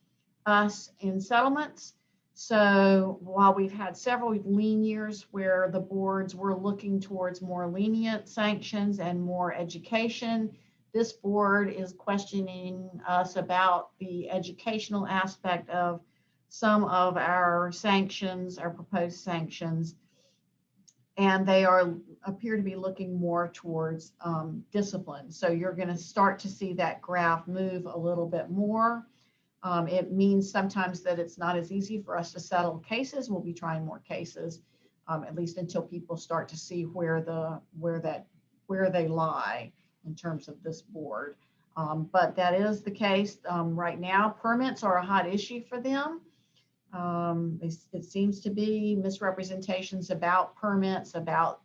Speaker 3: us in settlements. So while we've had several lean years where the boards were looking towards more lenient sanctions and more education, this board is questioning us about the educational aspect of some of our sanctions, our proposed sanctions. And they appear to be looking more towards discipline. So you're going to start to see that graph move a little bit more. It means sometimes that it's not as easy for us to settle cases. We'll be trying more cases, at least until people start to see where they lie in terms of this board. But that is the case right now. Permits are a hot issue for them. It seems to be misrepresentations about permits, about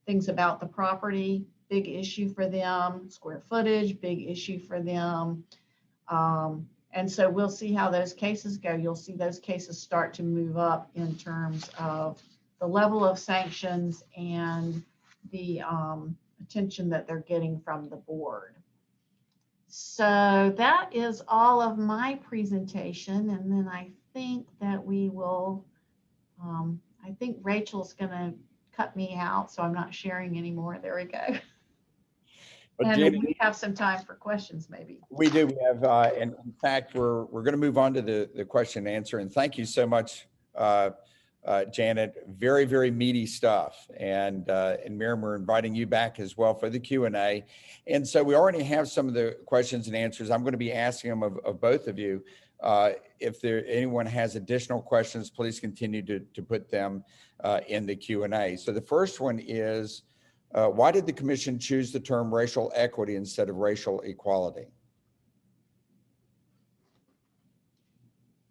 Speaker 3: things about the property, big issue for them. Square footage, big issue for them. And so we'll see how those cases go. You'll see those cases start to move up in terms of the level of sanctions and the attention that they're getting from the board. So that is all of my presentation. And then I think that we will, I think Rachel's going to cut me out, so I'm not sharing anymore. There we go.
Speaker 1: But
Speaker 3: And
Speaker 1: Janet,
Speaker 3: we have some time for questions, maybe.
Speaker 1: we do. We have, and in fact, we're going to move on to the question and answer. And thank you so much, Janet. Very, very meaty stuff. And Miriam, we're inviting you back as well for the Q&A. And so we already have some of the questions and answers. I'm going to be asking them of both of you. If anyone has additional questions, please continue to put them in the Q&A. So the first one is, why did the commission choose the term racial equity instead of racial equality?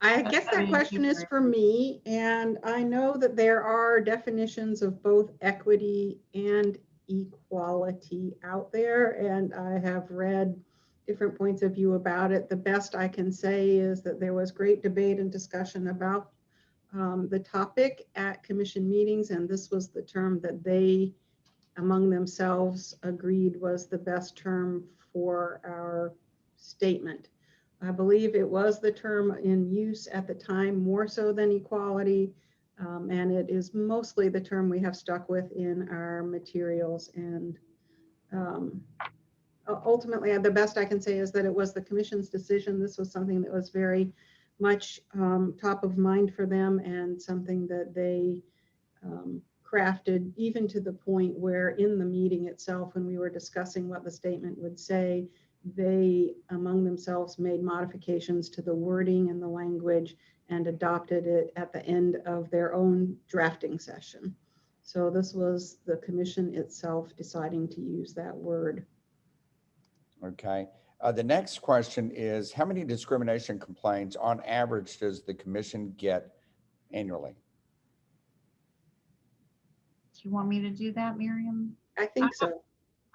Speaker 2: I guess that question is for me, and I know that there are definitions of both equity and equality out there, and I have read different points of view about it. The best I can say is that there was great debate and discussion about the topic at commission meetings, and this was the term that they among themselves agreed was the best term for our statement. I believe it was the term in use at the time more so than equality, and it is mostly the term we have stuck with in our materials. And ultimately, the best I can say is that it was the commission's decision. This was something that was very much top of mind for them, and something that they crafted, even to the point where in the meeting itself, when we were discussing what the statement would say, they among themselves made modifications to the wording and the language and adopted it at the end of their own drafting session. So this was the commission itself deciding to use that word.
Speaker 1: Okay. The next question is, how many discrimination complaints on average does the commission get annually?
Speaker 3: Do you want me to do that, Miriam?
Speaker 2: I think so.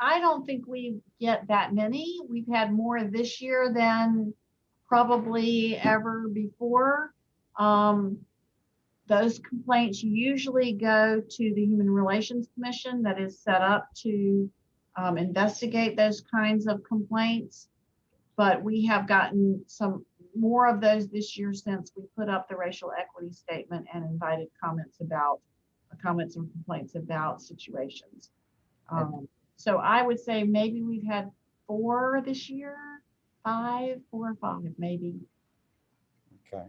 Speaker 3: I don't think we get that many. We've had more this year than probably ever before. Those complaints usually go to the Human Relations Commission that is set up to investigate those kinds of complaints. But we have gotten some more of those this year since we put up the racial equity statement and invited comments and complaints about situations. So I would say maybe we've had 4 this year, 4 or 5 maybe.
Speaker 1: Okay,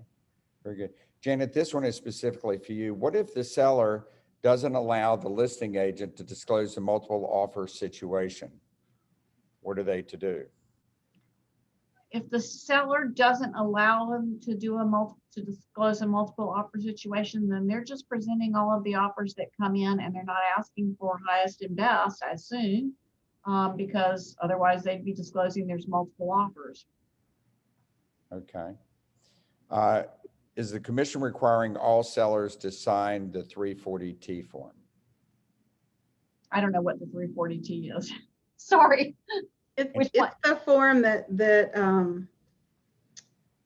Speaker 1: very good. Janet, this one is specifically for you. What if the seller doesn't allow the listing agent to disclose the multiple offer situation? What are they to do?
Speaker 3: If the seller doesn't allow them to do to disclose a multiple offer situation, then they're just presenting all of the offers that come in, and they're not asking for highest and best, I assume, because otherwise they'd be disclosing there's multiple offers.
Speaker 1: Okay. Is the commission requiring all sellers to sign the 340T form?
Speaker 3: I don't know what the 340T is. Sorry.
Speaker 2: It's the form that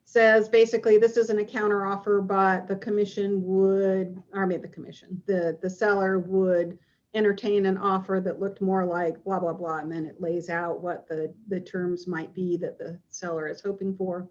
Speaker 2: says basically this isn't a counter offer, but the commission would, or maybe the seller would entertain an offer that looked more like blah, blah, blah. And then it lays out what the terms might be that the seller is hoping for.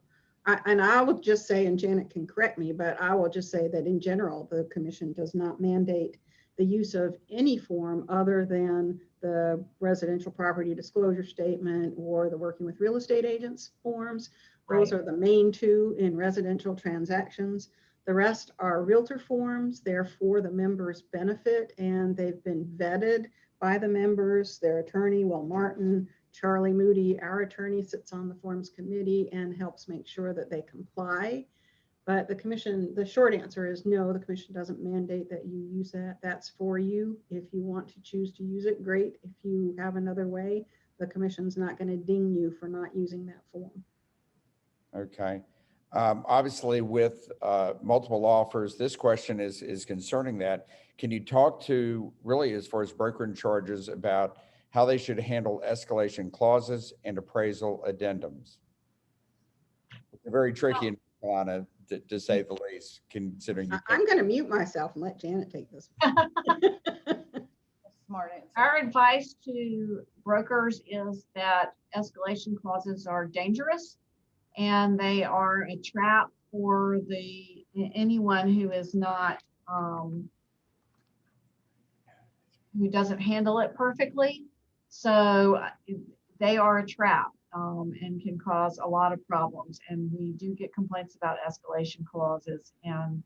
Speaker 2: And I would just say, and Janet can correct me, but I will just say that in general, the commission does not mandate the use of any form other than the residential property disclosure statement or the working with real estate agents forms. Those are the main 2 in residential transactions. The rest are realtor forms. They're for the members' benefit, and they've been vetted by the members. Their attorney, Will Martin, Charlie Moody, our attorney, sits on the forms committee and helps make sure that they comply. But the commission, the short answer is no, the commission doesn't mandate that you use that. That's for you. If you want to choose to use it, great. If you have another way, the commission's not going to ding you for not using that form.
Speaker 1: Okay. Obviously, with multiple offers, this question is concerning that. Can you talk to, really, as far as broker in charges, about how they should handle escalation clauses and appraisal addendums? It's very tricky in North Carolina, to say the least, considering you
Speaker 2: I'm going to mute myself and let Janet take this.
Speaker 4: Smart answer.
Speaker 3: Our advice to brokers is that escalation clauses are dangerous and they are a trap for anyone who is not, who doesn't handle it perfectly. So they are a trap and can cause a lot of problems. And we do get complaints about escalation clauses. And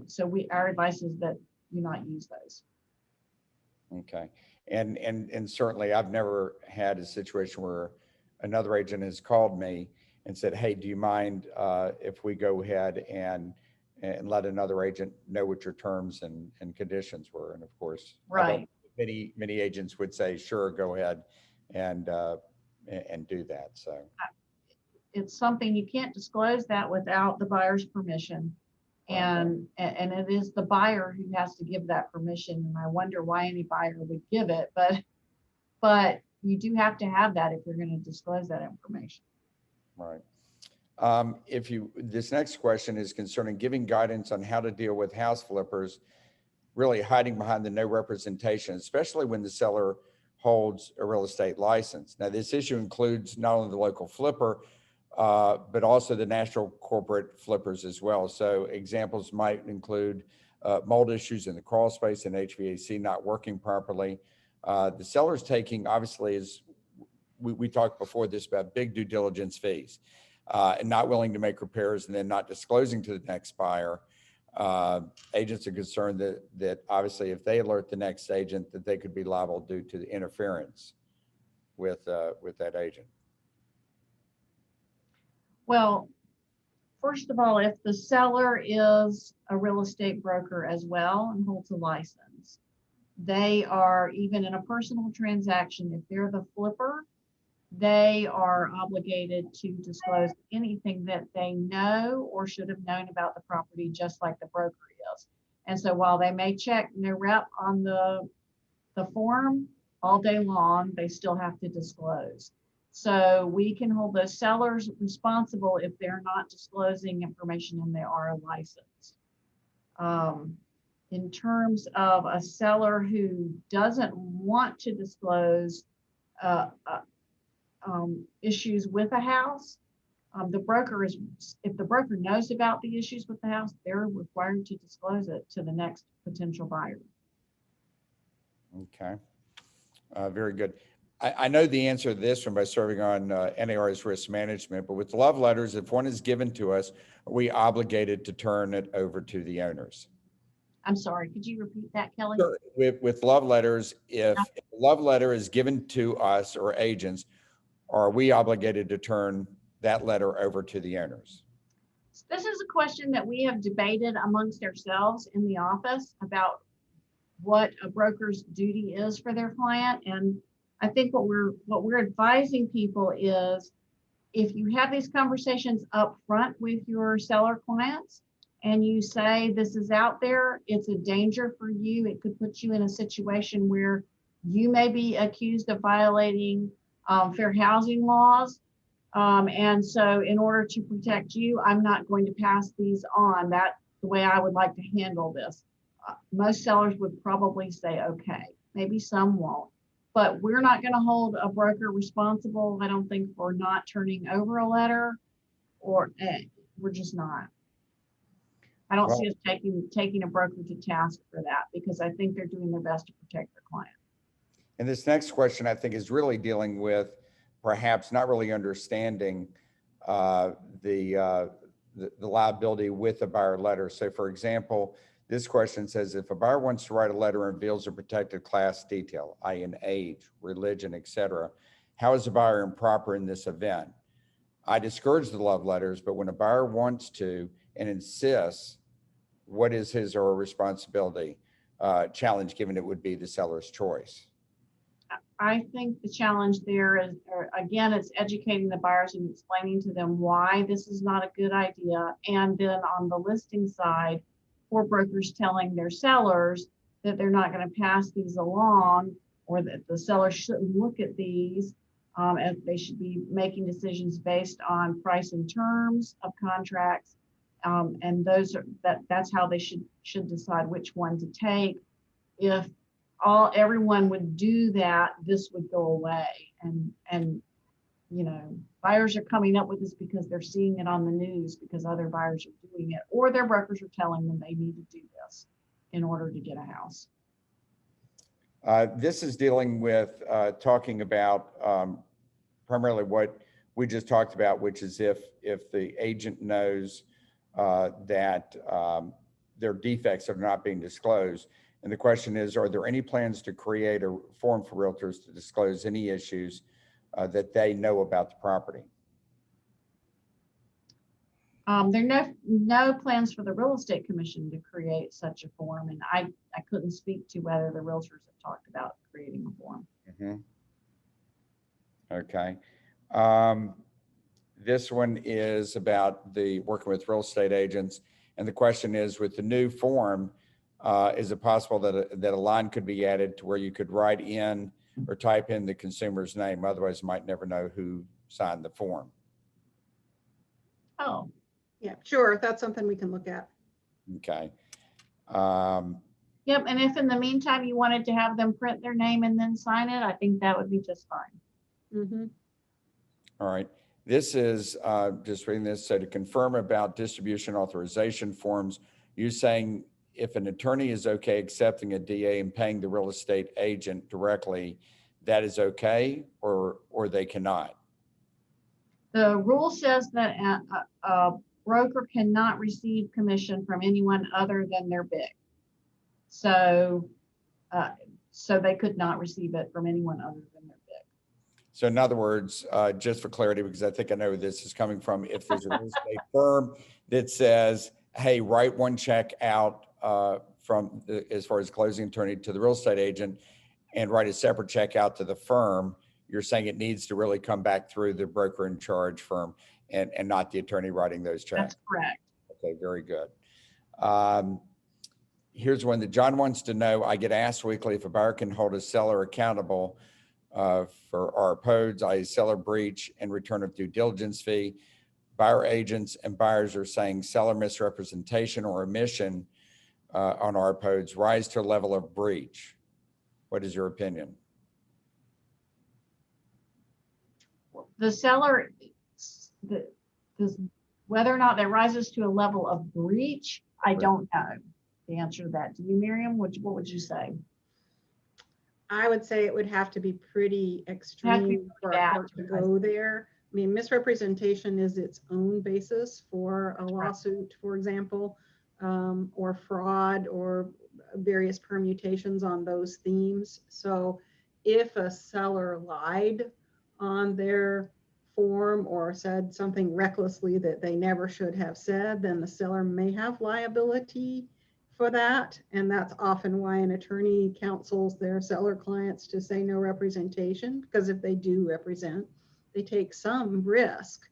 Speaker 3: so our advice is that you not use those.
Speaker 1: Okay. And certainly I've never had a situation where another agent has called me and said, hey, do you mind if we go ahead and let another agent know what your terms and conditions were? And of course,
Speaker 3: Right.
Speaker 1: Many agents would say, sure, go ahead and do that. So
Speaker 3: it's something you can't disclose that without the buyer's permission. And it is the buyer who has to give that permission. And I wonder why any buyer would give it, but you do have to have that if you're going to disclose that information.
Speaker 1: right. This next question is concerning giving guidance on how to deal with house flippers, really hiding behind the no representation, especially when the seller holds a real estate license. Now, this issue includes not only the local flipper, but also the national corporate flippers as well. So examples might include mold issues in the crawl space and HVAC not working properly. The seller's taking, obviously, is we talked before this about big due diligence fees and not willing to make repairs and then not disclosing to the next buyer. Agents are concerned that obviously if they alert the next agent that they could be liable due to the interference with that agent.
Speaker 3: Well, first of all, if the seller is a real estate broker as well and holds a license, they are, even in a personal transaction, if they're the flipper, they are obligated to disclose anything that they know or should have known about the property, just like the broker is. And so while they may check no rep on the form all day long, they still have to disclose. So we can hold those sellers responsible if they're not disclosing information and they are licensed. In terms of a seller who doesn't want to disclose issues with a house, if the broker knows about the issues with the house, they're required to disclose it to the next potential buyer.
Speaker 1: Okay, very good. I know the answer to this one by serving on NAR's risk management, but with love letters, if one is given to us, are we obligated to turn it over to the owners?
Speaker 3: I'm sorry, could you repeat that, Kelly?
Speaker 1: Sure. With love letters, if a love letter is given to us or agents, are we obligated to turn that letter over to the owners?
Speaker 3: This is a question that we have debated amongst ourselves in the office about what a broker's duty is for their client. And I think what we're advising people is, if you have these conversations up front with your seller clients and you say, this is out there, it's a danger for you, it could put you in a situation where you may be accused of violating fair housing laws. And so in order to protect you, I'm not going to pass these on. That's the way I would like to handle this. Most sellers would probably say, okay, maybe some won't. But we're not going to hold a broker responsible, I don't think, for not turning over a letter, or we're just not. I don't see us taking a broker to task for that, because I think they're doing their best to protect their client.
Speaker 1: And this next question, I think, is really dealing with perhaps not really understanding the liability with a buyer letter. So for example, this question says, if a buyer wants to write a letter and reveals a protected class detail, i.e. an age, religion, etc., how is the buyer improper in this event? I discourage the love letters, but when a buyer wants to and insists, what is his or her responsibility? Challenge, given it would be the seller's choice.
Speaker 3: I think the challenge there is, again, it's educating the buyers and explaining to them why this is not a good idea. And then on the listing side, for brokers telling their sellers that they're not going to pass these along, or that the seller shouldn't look at these, as they should be making decisions based on price and terms of contracts. And that's how they should decide which one to take. If everyone would do that, this would go away. And buyers are coming up with this because they're seeing it on the news, because other buyers are doing it, or their brokers are telling them they need to do this in order to get a house.
Speaker 1: This is dealing with talking about primarily what we just talked about, which is if the agent knows that their defects are not being disclosed. And the question is, are there any plans to create a form for realtors to disclose any issues that they know about the property?
Speaker 3: There are no plans for the Real Estate Commission to create such a form, and I couldn't speak to whether the realtors have talked about creating a form.
Speaker 1: Okay. This one is about the working with real estate agents, and the question is, with the new form, is it possible that a line could be added to where you could write in or type in the consumer's name? Otherwise, you might never know who signed the form.
Speaker 3: Oh,
Speaker 2: Yeah, sure. That's something we can look at.
Speaker 1: Okay.
Speaker 3: yep. And if in the meantime you wanted to have them print their name and then sign it, I think that would be just fine.
Speaker 1: All right. This is just reading this. So to confirm about distribution authorization forms, you're saying if an attorney is okay accepting a DA and paying the real estate agent directly, that is okay, or they cannot?
Speaker 3: The rule says that a broker cannot receive commission from anyone other than their BIC. So they could not receive it from anyone other than their BIC.
Speaker 1: So in other words, just for clarity, because I think I know where this is coming from, if there's a real estate firm that says, hey, write one check out from as far as closing attorney to the real estate agent and write a separate check out to the firm, you're saying it needs to really come back through the broker in charge firm and not the attorney writing those checks.
Speaker 3: That's correct.
Speaker 1: Okay, very good. Here's one that John wants to know. I get asked weekly if a buyer can hold a seller accountable for our PODs, i.e. seller breach and return of due diligence fee. Buyer agents and buyers are saying seller misrepresentation or omission on our PODs rise to a level of breach. What is your opinion?
Speaker 3: The seller, whether or not that rises to a level of breach, I don't know the answer to that. Do you, Miriam? What would you say?
Speaker 2: I would say it would have to be pretty extreme for a court to go there. I mean, misrepresentation is its own basis for a lawsuit, for example, or fraud or various permutations on those themes. So if a seller lied on their form or said something recklessly that they never should have said, then the seller may have liability for that. And that's often why an attorney counsels their seller clients to say no representation, because if they do represent, they take some risk.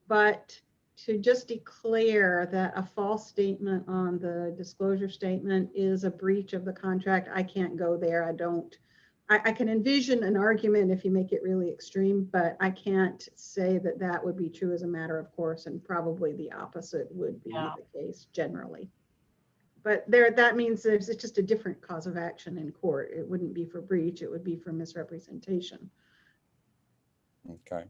Speaker 2: But to just declare that a false statement on the disclosure statement is a breach of the contract, I can't go there. I can envision an argument if you make it really extreme, but I can't say that that would be true as a matter of course, and probably the opposite would be the case generally. But that means it's just a different cause of action in court. It wouldn't be for breach, it would be for misrepresentation.
Speaker 1: Okay.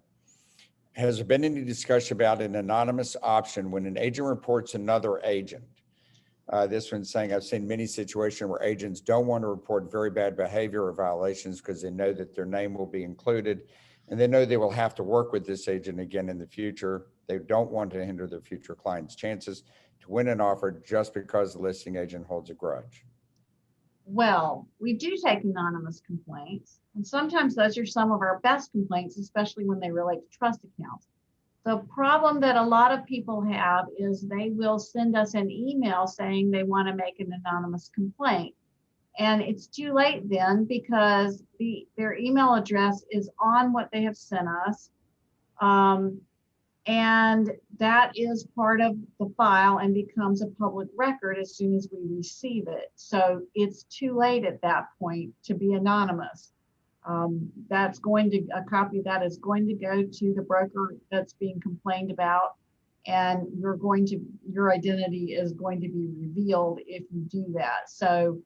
Speaker 1: Has there been any discussion about an anonymous option when an agent reports another agent? This one's saying, I've seen many situations where agents don't want to report very bad behavior or violations because they know that their name will be included and they know they will have to work with this agent again in the future. They don't want to hinder their future clients' chances to win an offer just because the listing agent holds a grudge.
Speaker 3: Well, we do take anonymous complaints, and sometimes those are some of our best complaints, especially when they relate to trust accounts. The problem that a lot of people have is they will send us an email saying they want to make an anonymous complaint. And it's too late then because their email address is on what they have sent us. And that is part of the file and becomes a public record as soon as we receive it. So it's too late at that point to be anonymous. A copy of that is going to go to the broker that's being complained about, and your identity is going to be revealed if you do that. So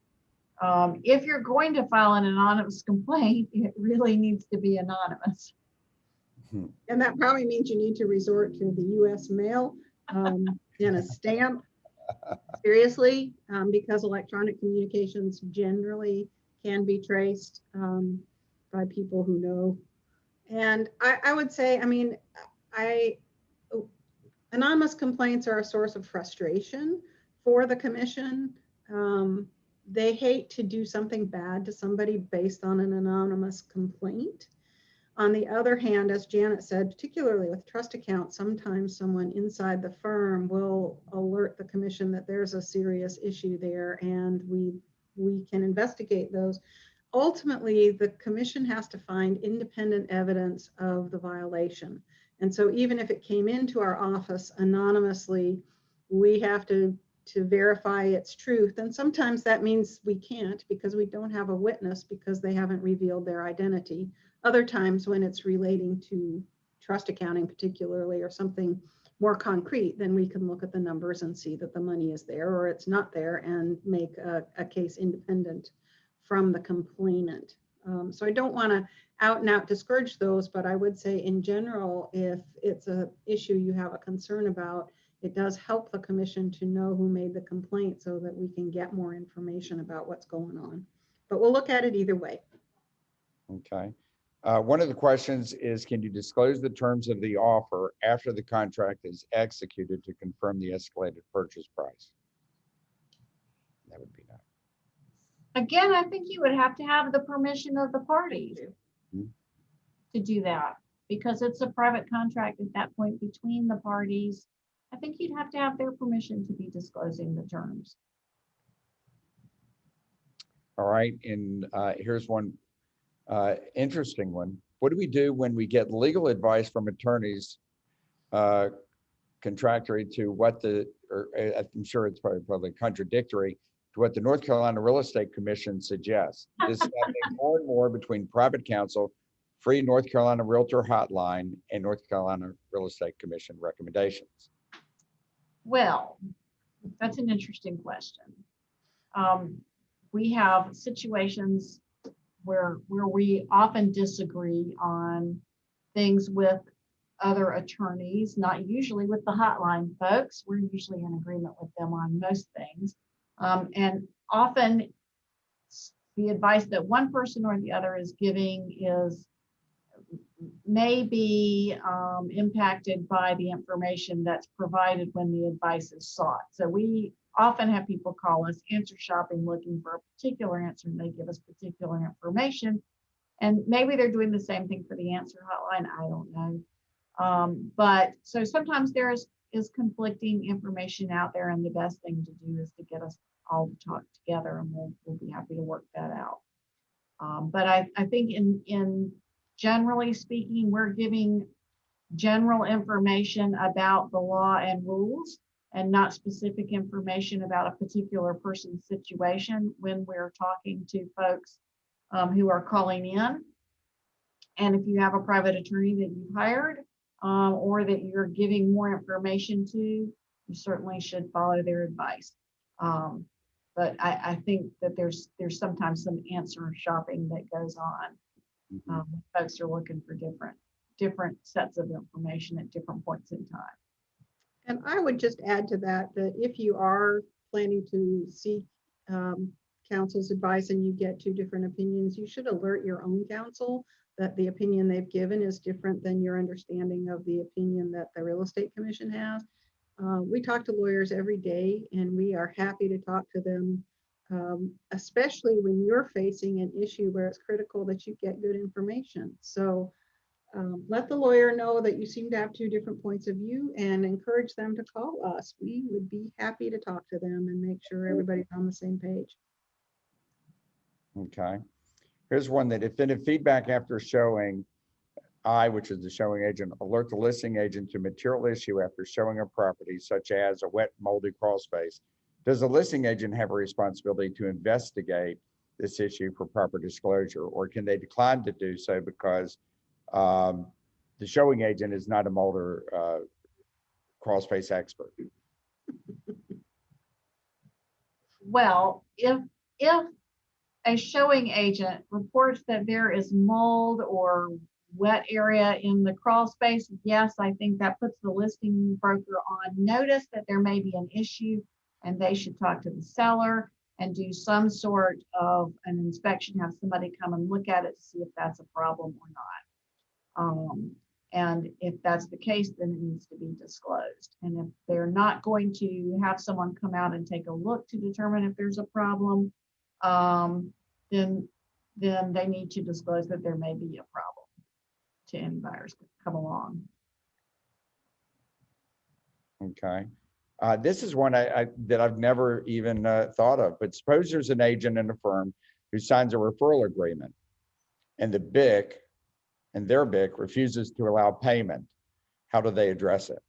Speaker 3: if you're going to file an anonymous complaint, it really needs to be anonymous.
Speaker 2: And that probably means you need to resort to the US mail and a stamp. Seriously, because electronic communications generally can be traced by people who know. And I would say, I mean, anonymous complaints are a source of frustration for the commission. They hate to do something bad to somebody based on an anonymous complaint. On the other hand, as Janet said, particularly with trust accounts, sometimes someone inside the firm will alert the commission that there's a serious issue there, and we can investigate those. Ultimately, the commission has to find independent evidence of the violation. And so even if it came into our office anonymously, we have to verify its truth. And sometimes that means we can't because we don't have a witness because they haven't revealed their identity. Other times when it's relating to trust accounting particularly or something more concrete, then we can look at the numbers and see that the money is there or it's not there and make a case independent from the complainant. So I don't want to out and out discourage those, but I would say in general, if it's an issue you have a concern about, it does help the commission to know who made the complaint so that we can get more information about what's going on. But we'll look at it either way.
Speaker 1: Okay. One of the questions is, can you disclose the terms of the offer after the contract is executed to confirm the escalated purchase price? That would be nice.
Speaker 3: Again, I think you would have to have the permission of the parties to do that because it's a private contract at that point between the parties. I think you'd have to have their permission to be disclosing the terms.
Speaker 1: All right, and here's one interesting one. What do we do when we get legal advice from attorneys contradictory to what I'm sure it's probably contradictory to what the North Carolina Real Estate Commission suggests? This is happening more and more between private counsel, free North Carolina Realtor Hotline, and North Carolina Real Estate Commission recommendations.
Speaker 3: Well, that's an interesting question. We have situations where we often disagree on things with other attorneys, not usually with the hotline folks. We're usually in agreement with them on most things. And often the advice that one person or the other is giving may be impacted by the information that's provided when the advice is sought. So we often have people call us answer shopping looking for a particular answer, and they give us particular information. And maybe they're doing the same thing for the answer hotline. I don't know. But so sometimes there is conflicting information out there, and the best thing to do is to get us all to talk together, and we'll be happy to work that out. But I think in generally speaking, we're giving general information about the law and rules and not specific information about a particular person's situation when we're talking to folks who are calling in. And if you have a private attorney that you've hired or that you're giving more information to, you certainly should follow their advice. But I think that there's sometimes some answer shopping that goes on. Folks are looking for different sets of information at different points in time.
Speaker 2: And I would just add to that if you are planning to seek counsel's advice and you get two different opinions, you should alert your own counsel that the opinion they've given is different than your understanding of the opinion that the Real Estate Commission has. We talk to lawyers every day, and we are happy to talk to them, especially when you're facing an issue where it's critical that you get good information. So let the lawyer know that you seem to have two different points of view and encourage them to call us. We would be happy to talk to them and make sure everybody's on the same page.
Speaker 1: Okay. Here's one that if any feedback after showing, which is the showing agent, alert the listing agent to material issue after showing a property such as a wet, moldy crawl space. Does the listing agent have a responsibility to investigate this issue for proper disclosure, or can they decline to do so because the showing agent is not a mold or crawl space expert?
Speaker 3: Well, if a showing agent reports that there is mold or wet area in the crawl space, yes, I think that puts the listing broker on notice that there may be an issue and they should talk to the seller and do some sort of an inspection, have somebody come and look at it to see if that's a problem or not. And if that's the case, then it needs to be disclosed. And if they're not going to have someone come out and take a look to determine if there's a problem, then they need to disclose that there may be a problem to any buyers that come along.
Speaker 1: Okay. This is one that I've never even thought of, but suppose there's an agent in a firm who signs a referral agreement and their BIC refuses to allow payment. How do they address it?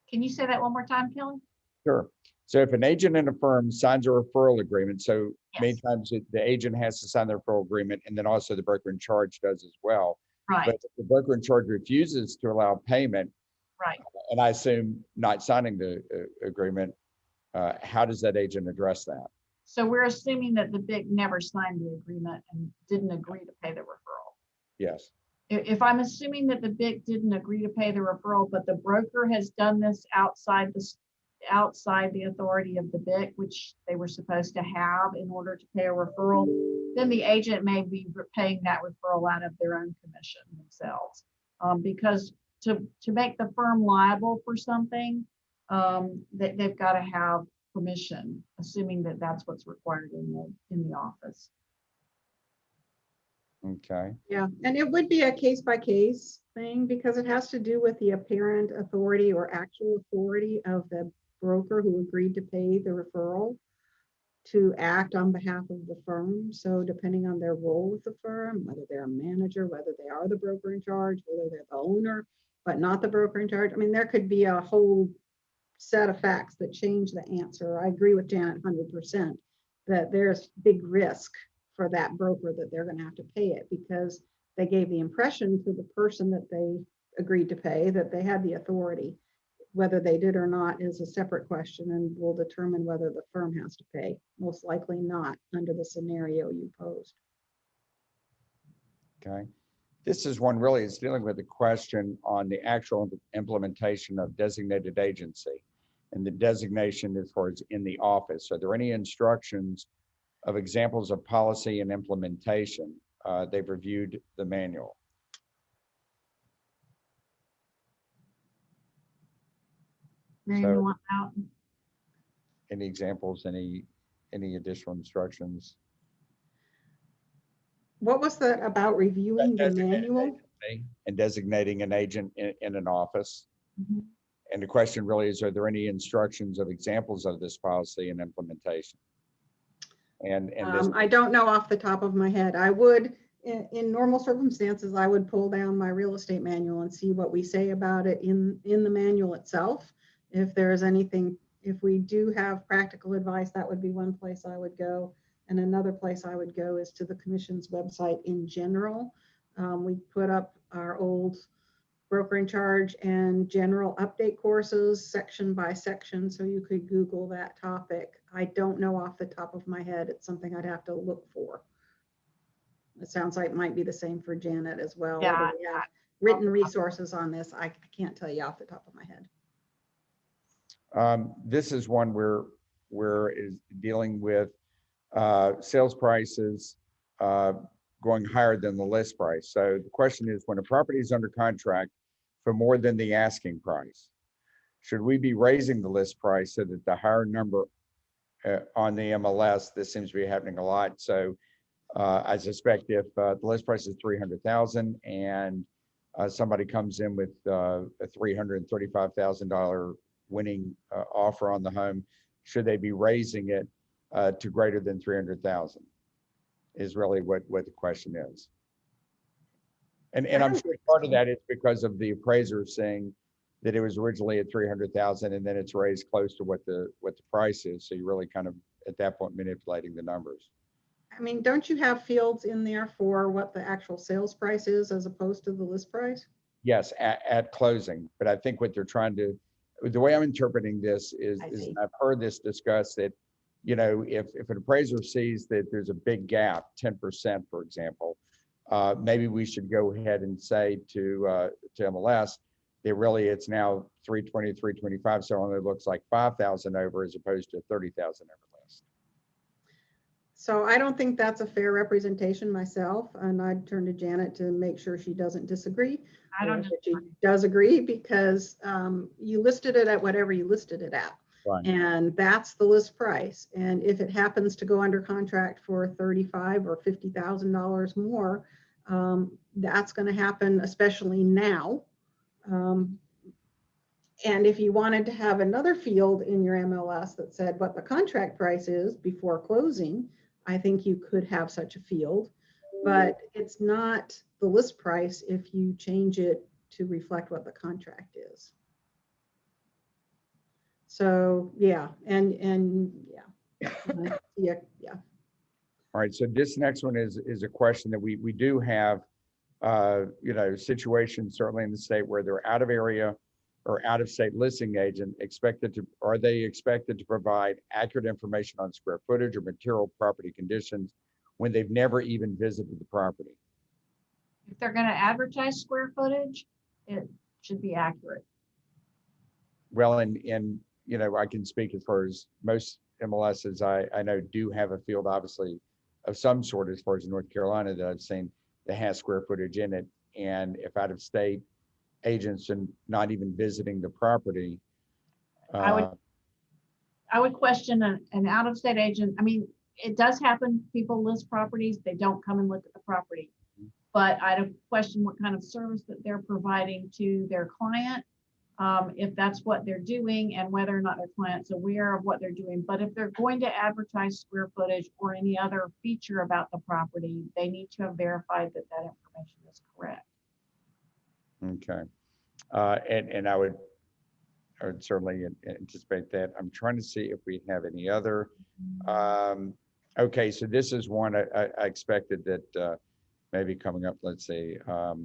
Speaker 3: Can you say that one more time, Kelly?
Speaker 1: Sure. So if an agent in a firm signs a referral agreement, so
Speaker 3: Yes.
Speaker 1: many times the agent has to sign the referral agreement, and then also the broker in charge does as well.
Speaker 3: Right,
Speaker 1: But if the broker in charge refuses to allow payment,
Speaker 3: right.
Speaker 1: and I assume not signing the agreement, how does that agent address that?
Speaker 3: So we're assuming that the BIC never signed the agreement and didn't agree to pay the referral.
Speaker 1: Yes.
Speaker 3: If I'm assuming that the BIC didn't agree to pay the referral, but the broker has done this outside the authority of the BIC, which they were supposed to have in order to pay a referral, then the agent may be paying that referral out of their own commission themselves. Because to make the firm liable for something, they've got to have permission, assuming that that's what's required in the office.
Speaker 1: Okay.
Speaker 2: Yeah, and it would be a case by case thing because it has to do with the apparent authority or actual authority of the broker who agreed to pay the referral to act on behalf of the firm. So depending on their role with the firm, whether they're a manager, whether they are the broker in charge, whether they're the owner, but not the broker in charge. I mean, there could be a whole set of facts that change the answer. I agree with Janet 100% that there's big risk for that broker that they're going to have to pay it because they gave the impression to the person that they agreed to pay that they had the authority. Whether they did or not is a separate question and will determine whether the firm has to pay. Most likely not under the scenario you posed.
Speaker 1: Okay. This is one really is dealing with the question on the actual implementation of designated agency and the designation as far as in the office. Are there any instructions of examples of policy and implementation? They've reviewed the manual.
Speaker 3: Mary,
Speaker 1: So-
Speaker 3: you want out?
Speaker 1: Any examples, any additional instructions?
Speaker 2: What was that about reviewing the
Speaker 1: Designated
Speaker 2: manual?
Speaker 1: agency and designating an agent in an office.
Speaker 3: Mhm.
Speaker 1: And the question really is, are there any instructions of examples of this policy and implementation? And this,
Speaker 2: I don't know off the top of my head. I would, in normal circumstances, I would pull down my real estate manual and see what we say about it in the manual itself. If there is anything, if we do have practical advice, that would be one place I would go. And another place I would go is to the commission's website in general. We put up our old broker in charge and general update courses section by section, so you could Google that topic. I don't know off the top of my head. It's something I'd have to look for. It sounds like it might be the same for Janet as well.
Speaker 3: Yeah,
Speaker 2: Whether we have written resources on this, I can't tell you off the top of my head.
Speaker 1: this is one where we're dealing with sales prices going higher than the list price. So the question is, when a property is under contract for more than the asking price, should we be raising the list price so that the higher number on the MLS, this seems to be happening a lot. So I suspect if the list price is $300,000 and somebody comes in with a $335,000 winning offer on the home, should they be raising it to greater than $300,000? is really what the question is. And
Speaker 2: I
Speaker 1: I'm
Speaker 2: don't
Speaker 1: sure
Speaker 2: think
Speaker 1: part of
Speaker 2: so.
Speaker 1: that is because of the appraiser saying that it was originally at 300,000 and then it's raised close to what the price is. So you're really kind of at that point manipulating the numbers.
Speaker 2: I mean, don't you have fields in there for what the actual sales price is as opposed to the list price?
Speaker 1: Yes, at closing. But I think what they're trying to, the way I'm interpreting this is,
Speaker 2: I see.
Speaker 1: I've heard this discussed that, you know, if an appraiser sees that there's a big gap, 10%, for example, maybe we should go ahead and say to MLS that really it's now 320, 325, so it only looks like 5,000 over as opposed to 30,000 over list.
Speaker 2: So I don't think that's a fair representation myself, and I'd turn to Janet to make sure she doesn't disagree.
Speaker 3: I don't
Speaker 2: or
Speaker 3: know.
Speaker 2: that she does agree, because you listed it at whatever you listed it at.
Speaker 1: Right.
Speaker 2: And that's the list price. And if it happens to go under contract for $35,000 or $50,000 more, that's going to happen, especially now. And if you wanted to have another field in your MLS that said what the contract price is before closing, I think you could have such a field, but it's not the list price if you change it to reflect what the contract is. So yeah, and yeah, yeah.
Speaker 1: All right, so this next one is a question that we do have, you know, situations certainly in the state where they're out of area or out of state listing agent are they expected to provide accurate information on square footage or material property conditions when they've never even visited the property?
Speaker 3: If they're going to advertise square footage, it should be accurate.
Speaker 1: Well, and you know, I can speak as far as most MLSs I know do have a field, obviously, of some sort as far as North Carolina that I've seen that has square footage in it. And if out of state agents and not even visiting the property,
Speaker 3: I would question an out-of-state agent. I mean, it does happen. People list properties, they don't come and look at the property. But I'd question what kind of service that they're providing to their client, if that's what they're doing, and whether or not their client's aware of what they're doing. But if they're going to advertise square footage or any other feature about the property, they need to have verified that that information is correct.
Speaker 1: okay. And I would certainly anticipate that. I'm trying to see if we have any other. Okay, so this is one I expected that maybe coming up. Let's see. All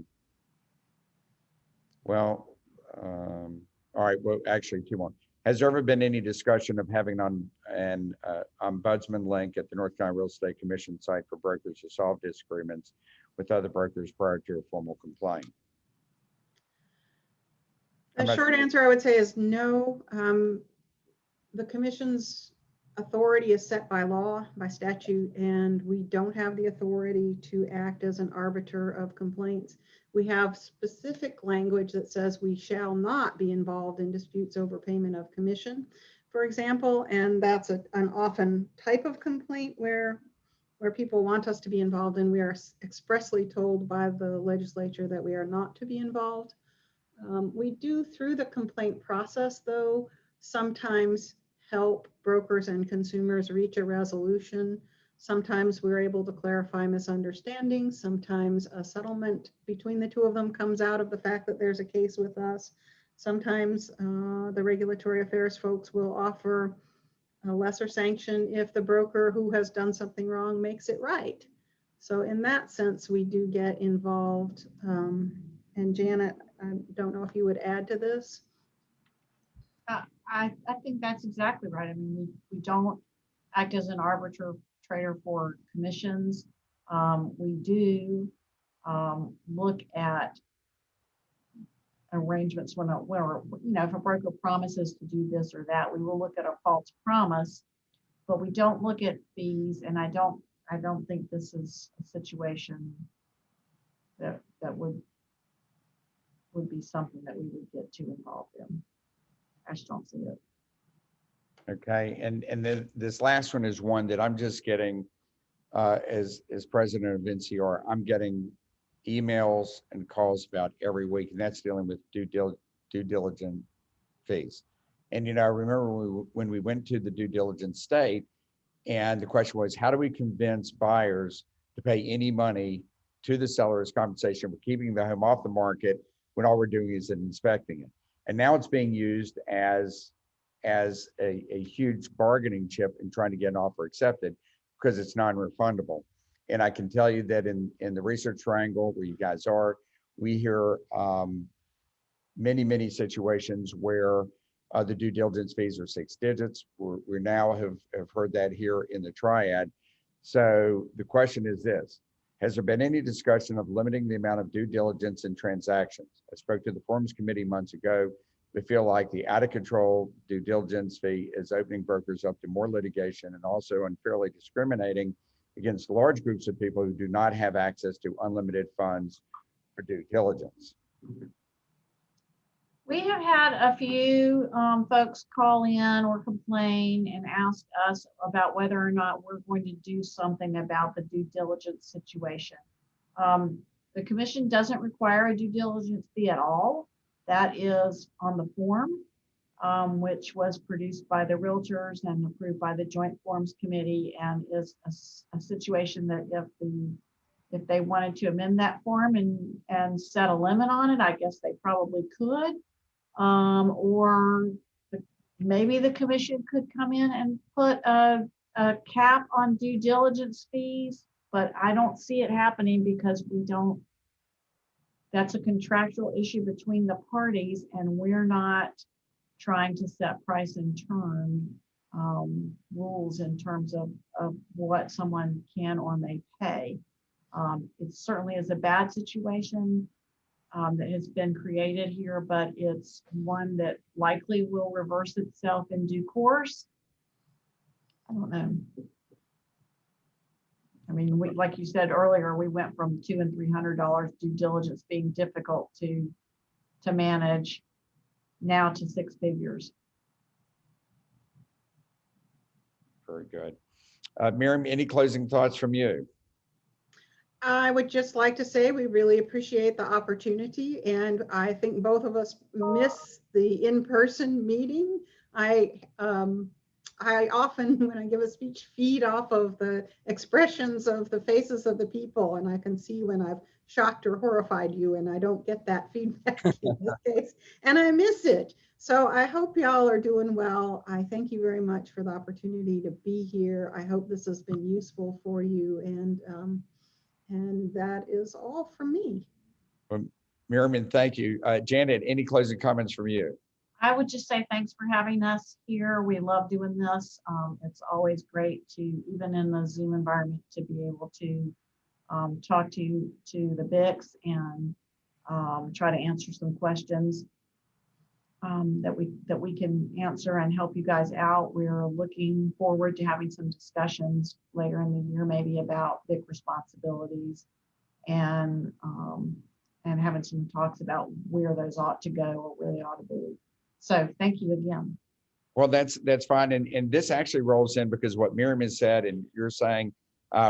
Speaker 1: right, well, actually two more. Has there ever been any discussion of having on an ombudsman link at the North Carolina Real Estate Commission site for brokers to solve disagreements with other brokers prior to a formal complaint?
Speaker 2: The short answer I would say is no. The commission's authority is set by law, by statute, and we don't have the authority to act as an arbiter of complaints. We have specific language that says we shall not be involved in disputes over payment of commission, for example, and that's an often type of complaint where people want us to be involved, and we are expressly told by the legislature that we are not to be involved. We do, through the complaint process, though, sometimes help brokers and consumers reach a resolution. Sometimes we're able to clarify misunderstandings. Sometimes a settlement between the two of them comes out of the fact that there's a case with us. Sometimes the regulatory affairs folks will offer a lesser sanction if the broker who has done something wrong makes it right. So in that sense, we do get involved. And Janet, I don't know if you would add to this.
Speaker 3: I think that's exactly right. I mean, we don't act as an arbitrator for commissions. We do look at arrangements when if a broker promises to do this or that, we will look at a false promise, but we don't look at fees. And I don't think this is a situation that would be something that we would get too involved in. I just don't see it.
Speaker 1: Okay, and then this last one is one that I'm just getting, as president of NCR, I'm getting emails and calls about every week, and that's dealing with due diligence fees. And, you know, I remember when we went to the due diligence state, And the question was, how do we convince buyers to pay any money to the seller as compensation for keeping the home off the market when all we're doing is inspecting it? And now it's being used as a huge bargaining chip in trying to get an offer accepted because it's non-refundable. And I can tell you that in the Research Triangle where you guys are, we hear many situations where the due diligence fees are 6 digits. We now have heard that here in the Triad. So the question is this: has there been any discussion of limiting the amount of due diligence in transactions? I spoke to the Forms Committee months ago. They feel like the out of control due diligence fee is opening brokers up to more litigation and also unfairly discriminating against large groups of people who do not have access to unlimited funds for due diligence.
Speaker 3: We have had a few folks call in or complain and ask us about whether or not we're going to do something about the due diligence situation. The commission doesn't require a due diligence fee at all. That is on the form, which was produced by the Realtors and approved by the Joint Forms Committee, and is a situation that if they wanted to amend that form and set a limit on it, I guess they probably could. Or maybe the commission could come in and put a cap on due diligence fees, but I don't see it happening because that's a contractual issue between the parties, and we're not trying to set price and term rules in terms of what someone can or may pay. It certainly is a bad situation that has been created here, but it's one that likely will reverse itself in due course. I don't know. I mean, like you said earlier, we went from $200 and $300 due diligence being difficult to manage, now to 6 figures.
Speaker 1: Very good. Miriam, any closing thoughts from you?
Speaker 2: I would just like to say we really appreciate the opportunity, and I think both of us miss the in-person meeting. I often, when I give a speech, feed off of the expressions of the faces of the people, and I can see when I've shocked or horrified you, and I don't get that feedback in this case, and I miss it. So I hope y'all are doing well. I thank you very much for the opportunity to be here. I hope this has been useful for you, and that is all from me.
Speaker 1: Well, Miriam, thank you. Janet, any closing comments from you?
Speaker 3: I would just say thanks for having us here. We love doing this. It's always great to, even in the Zoom environment, to be able to talk to the BICs and try to answer some questions that we can answer and help you guys out. We're looking forward to having some discussions later in the year, maybe about BIC responsibilities and having some talks about where those ought to go or where they ought to be. So thank you again.
Speaker 1: Well, that's fine. And this actually rolls in because what Miriam has said and you're saying,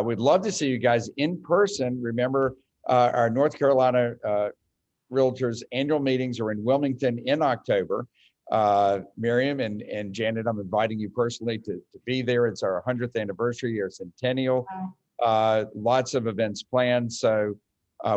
Speaker 1: we'd love to see you guys in person. Remember, our North Carolina Realtors annual meetings are in Wilmington in October. Miriam and Janet, I'm inviting you personally to be there. It's our 100th anniversary, our centennial. Lots of events planned. So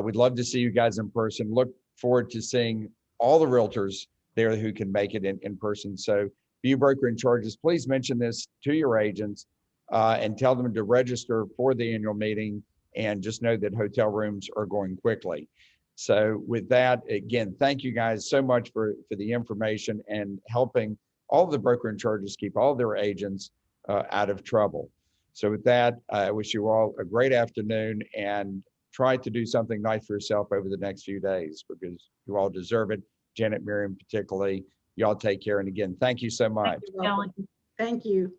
Speaker 1: we'd love to see you guys in person. Look forward to seeing all the Realtors there who can make it in person. So you broker in charges, please mention this to your agents and tell them to register for the annual meeting, and just know that hotel rooms are going quickly. So with that, again, thank you guys so much for the information and helping all the broker in charges keep all their agents out of trouble. So with that, I wish you all a great afternoon, and try to do something nice for yourself over the next few days because you all deserve it. Janet, Miriam, particularly, y'all take care. And again, thank you so much.
Speaker 3: Thank you, Kelly.
Speaker 2: Thank you.